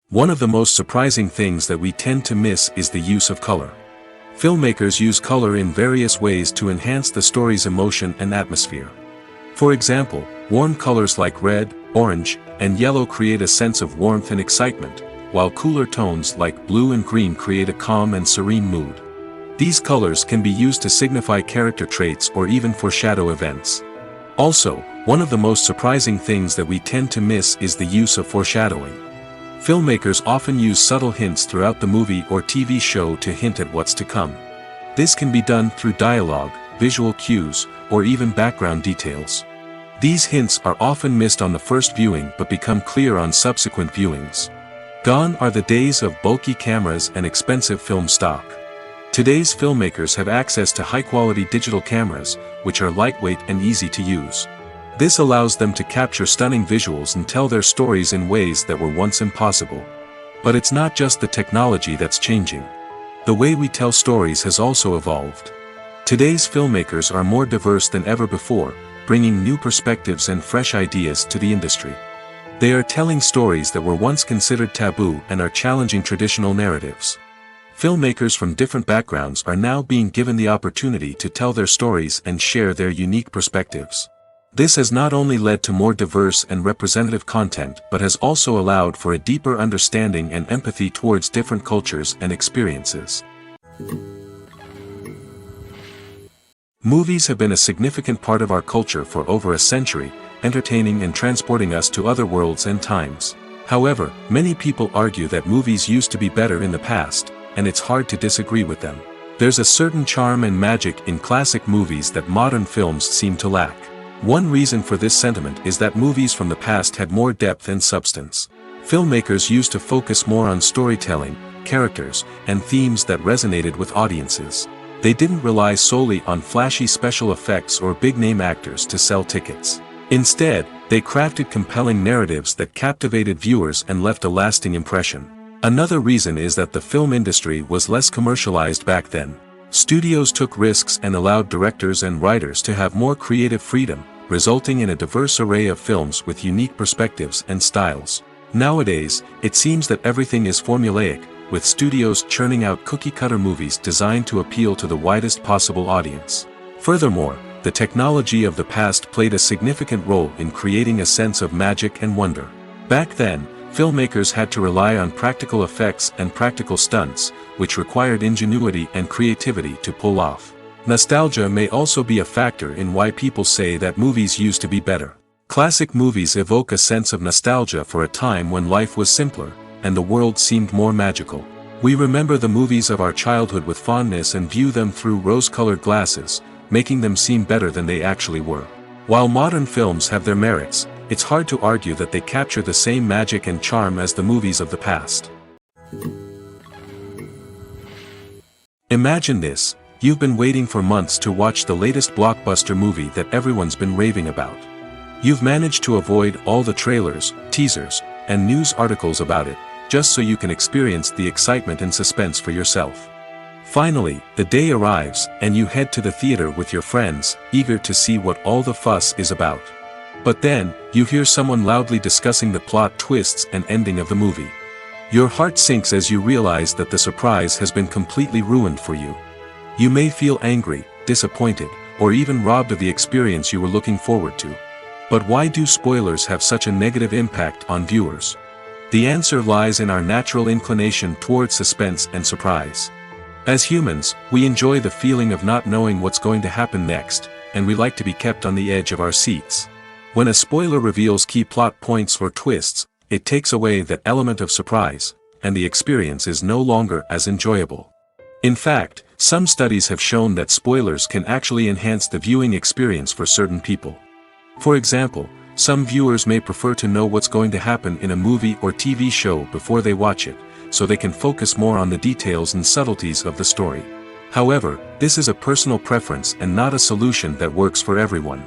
One of the most surprising things that we tend to miss is the use of color. Filmmakers use color in various ways to enhance the story's emotion and atmosphere. For example, warm colors like red, orange, and yellow create a sense of warmth and excitement, while cooler tones like blue and green create a calm and serene mood. These colors can be used to signify character traits or even foreshadow events. Also, one of the most surprising things that we tend to miss is the use of foreshadowing. Filmmakers often use subtle hints throughout the movie or TV show to hint at what's to come. This can be done through dialogue, visual cues, or even background details. These hints are often missed on the first viewing but become clear on subsequent viewings. Gone are the days of bulky cameras and expensive film stock. Today's filmmakers have access to high-quality digital cameras, which are lightweight and easy to use. This allows them to capture stunning visuals and tell their stories in ways that were once impossible. But it's not just the technology that's changing. The way we tell stories has also evolved. Today's filmmakers are more diverse than ever before, bringing new perspectives and fresh ideas to the industry. They are telling stories that were once considered taboo and are challenging traditional narratives. Filmmakers from different backgrounds are now being given the opportunity to tell their stories and share their unique perspectives. This has not only led to more diverse and representative content but has also allowed for a deeper understanding and empathy towards different cultures and experiences. Movies have been a significant part of our culture for over a century, entertaining and transporting us to other worlds and times. However, many people argue that movies used to be better in the past, and it's hard to disagree with them. There's a certain charm and magic in classic movies that modern films seem to lack. One reason for this sentiment is that movies from the past had more depth and substance. Filmmakers used to focus more on storytelling, characters, and themes that resonated with audiences. They didn't rely solely on flashy special effects or big-name actors to sell tickets. Instead, they crafted compelling narratives that captivated viewers and left a lasting impression. Another reason is that the film industry was less commercialized back then. Studios took risks and allowed directors and writers to have more creative freedom, resulting in a diverse array of films with unique perspectives and styles. Nowadays, it seems that everything is formulaic, with studios churning out cookie-cutter movies designed to appeal to the widest possible audience. Furthermore, the technology of the past played a significant role in creating a sense of magic and wonder. Back then, filmmakers had to rely on practical effects and practical stunts, which required ingenuity and creativity to pull off. Nostalgia may also be a factor in why people say that movies used to be better. Classic movies evoke a sense of nostalgia for a time when life was simpler, and the world seemed more magical. We remember the movies of our childhood with fondness and view them through rose-colored glasses, making them seem better than they actually were. While modern films have their merits, it's hard to argue that they capture the same magic and charm as the movies of the past. Imagine this: you've been waiting for months to watch the latest blockbuster movie that everyone's been raving about. You've managed to avoid all the trailers, teasers, and news articles about it, just so you can experience the excitement and suspense for yourself. Finally, the day arrives, and you head to the theater with your friends, eager to see what all the fuss is about. But then, you hear someone loudly discussing the plot twists and ending of the movie. Your heart sinks as you realize that the surprise has been completely ruined for you. You may feel angry, disappointed, or even robbed of the experience you were looking forward to. But why do spoilers have such a negative impact on viewers? The answer lies in our natural inclination toward suspense and surprise. As humans, we enjoy the feeling of not knowing what's going to happen next, and we like to be kept on the edge of our seats. When a spoiler reveals key plot points or twists, it takes away that element of surprise, and the experience is no longer as enjoyable. In fact, some studies have shown that spoilers can actually enhance the viewing experience for certain people. For example, some viewers may prefer to know what's going to happen in a movie or TV show before they watch it, so they can focus more on the details and subtleties of the story. However, this is a personal preference and not a solution that works for everyone.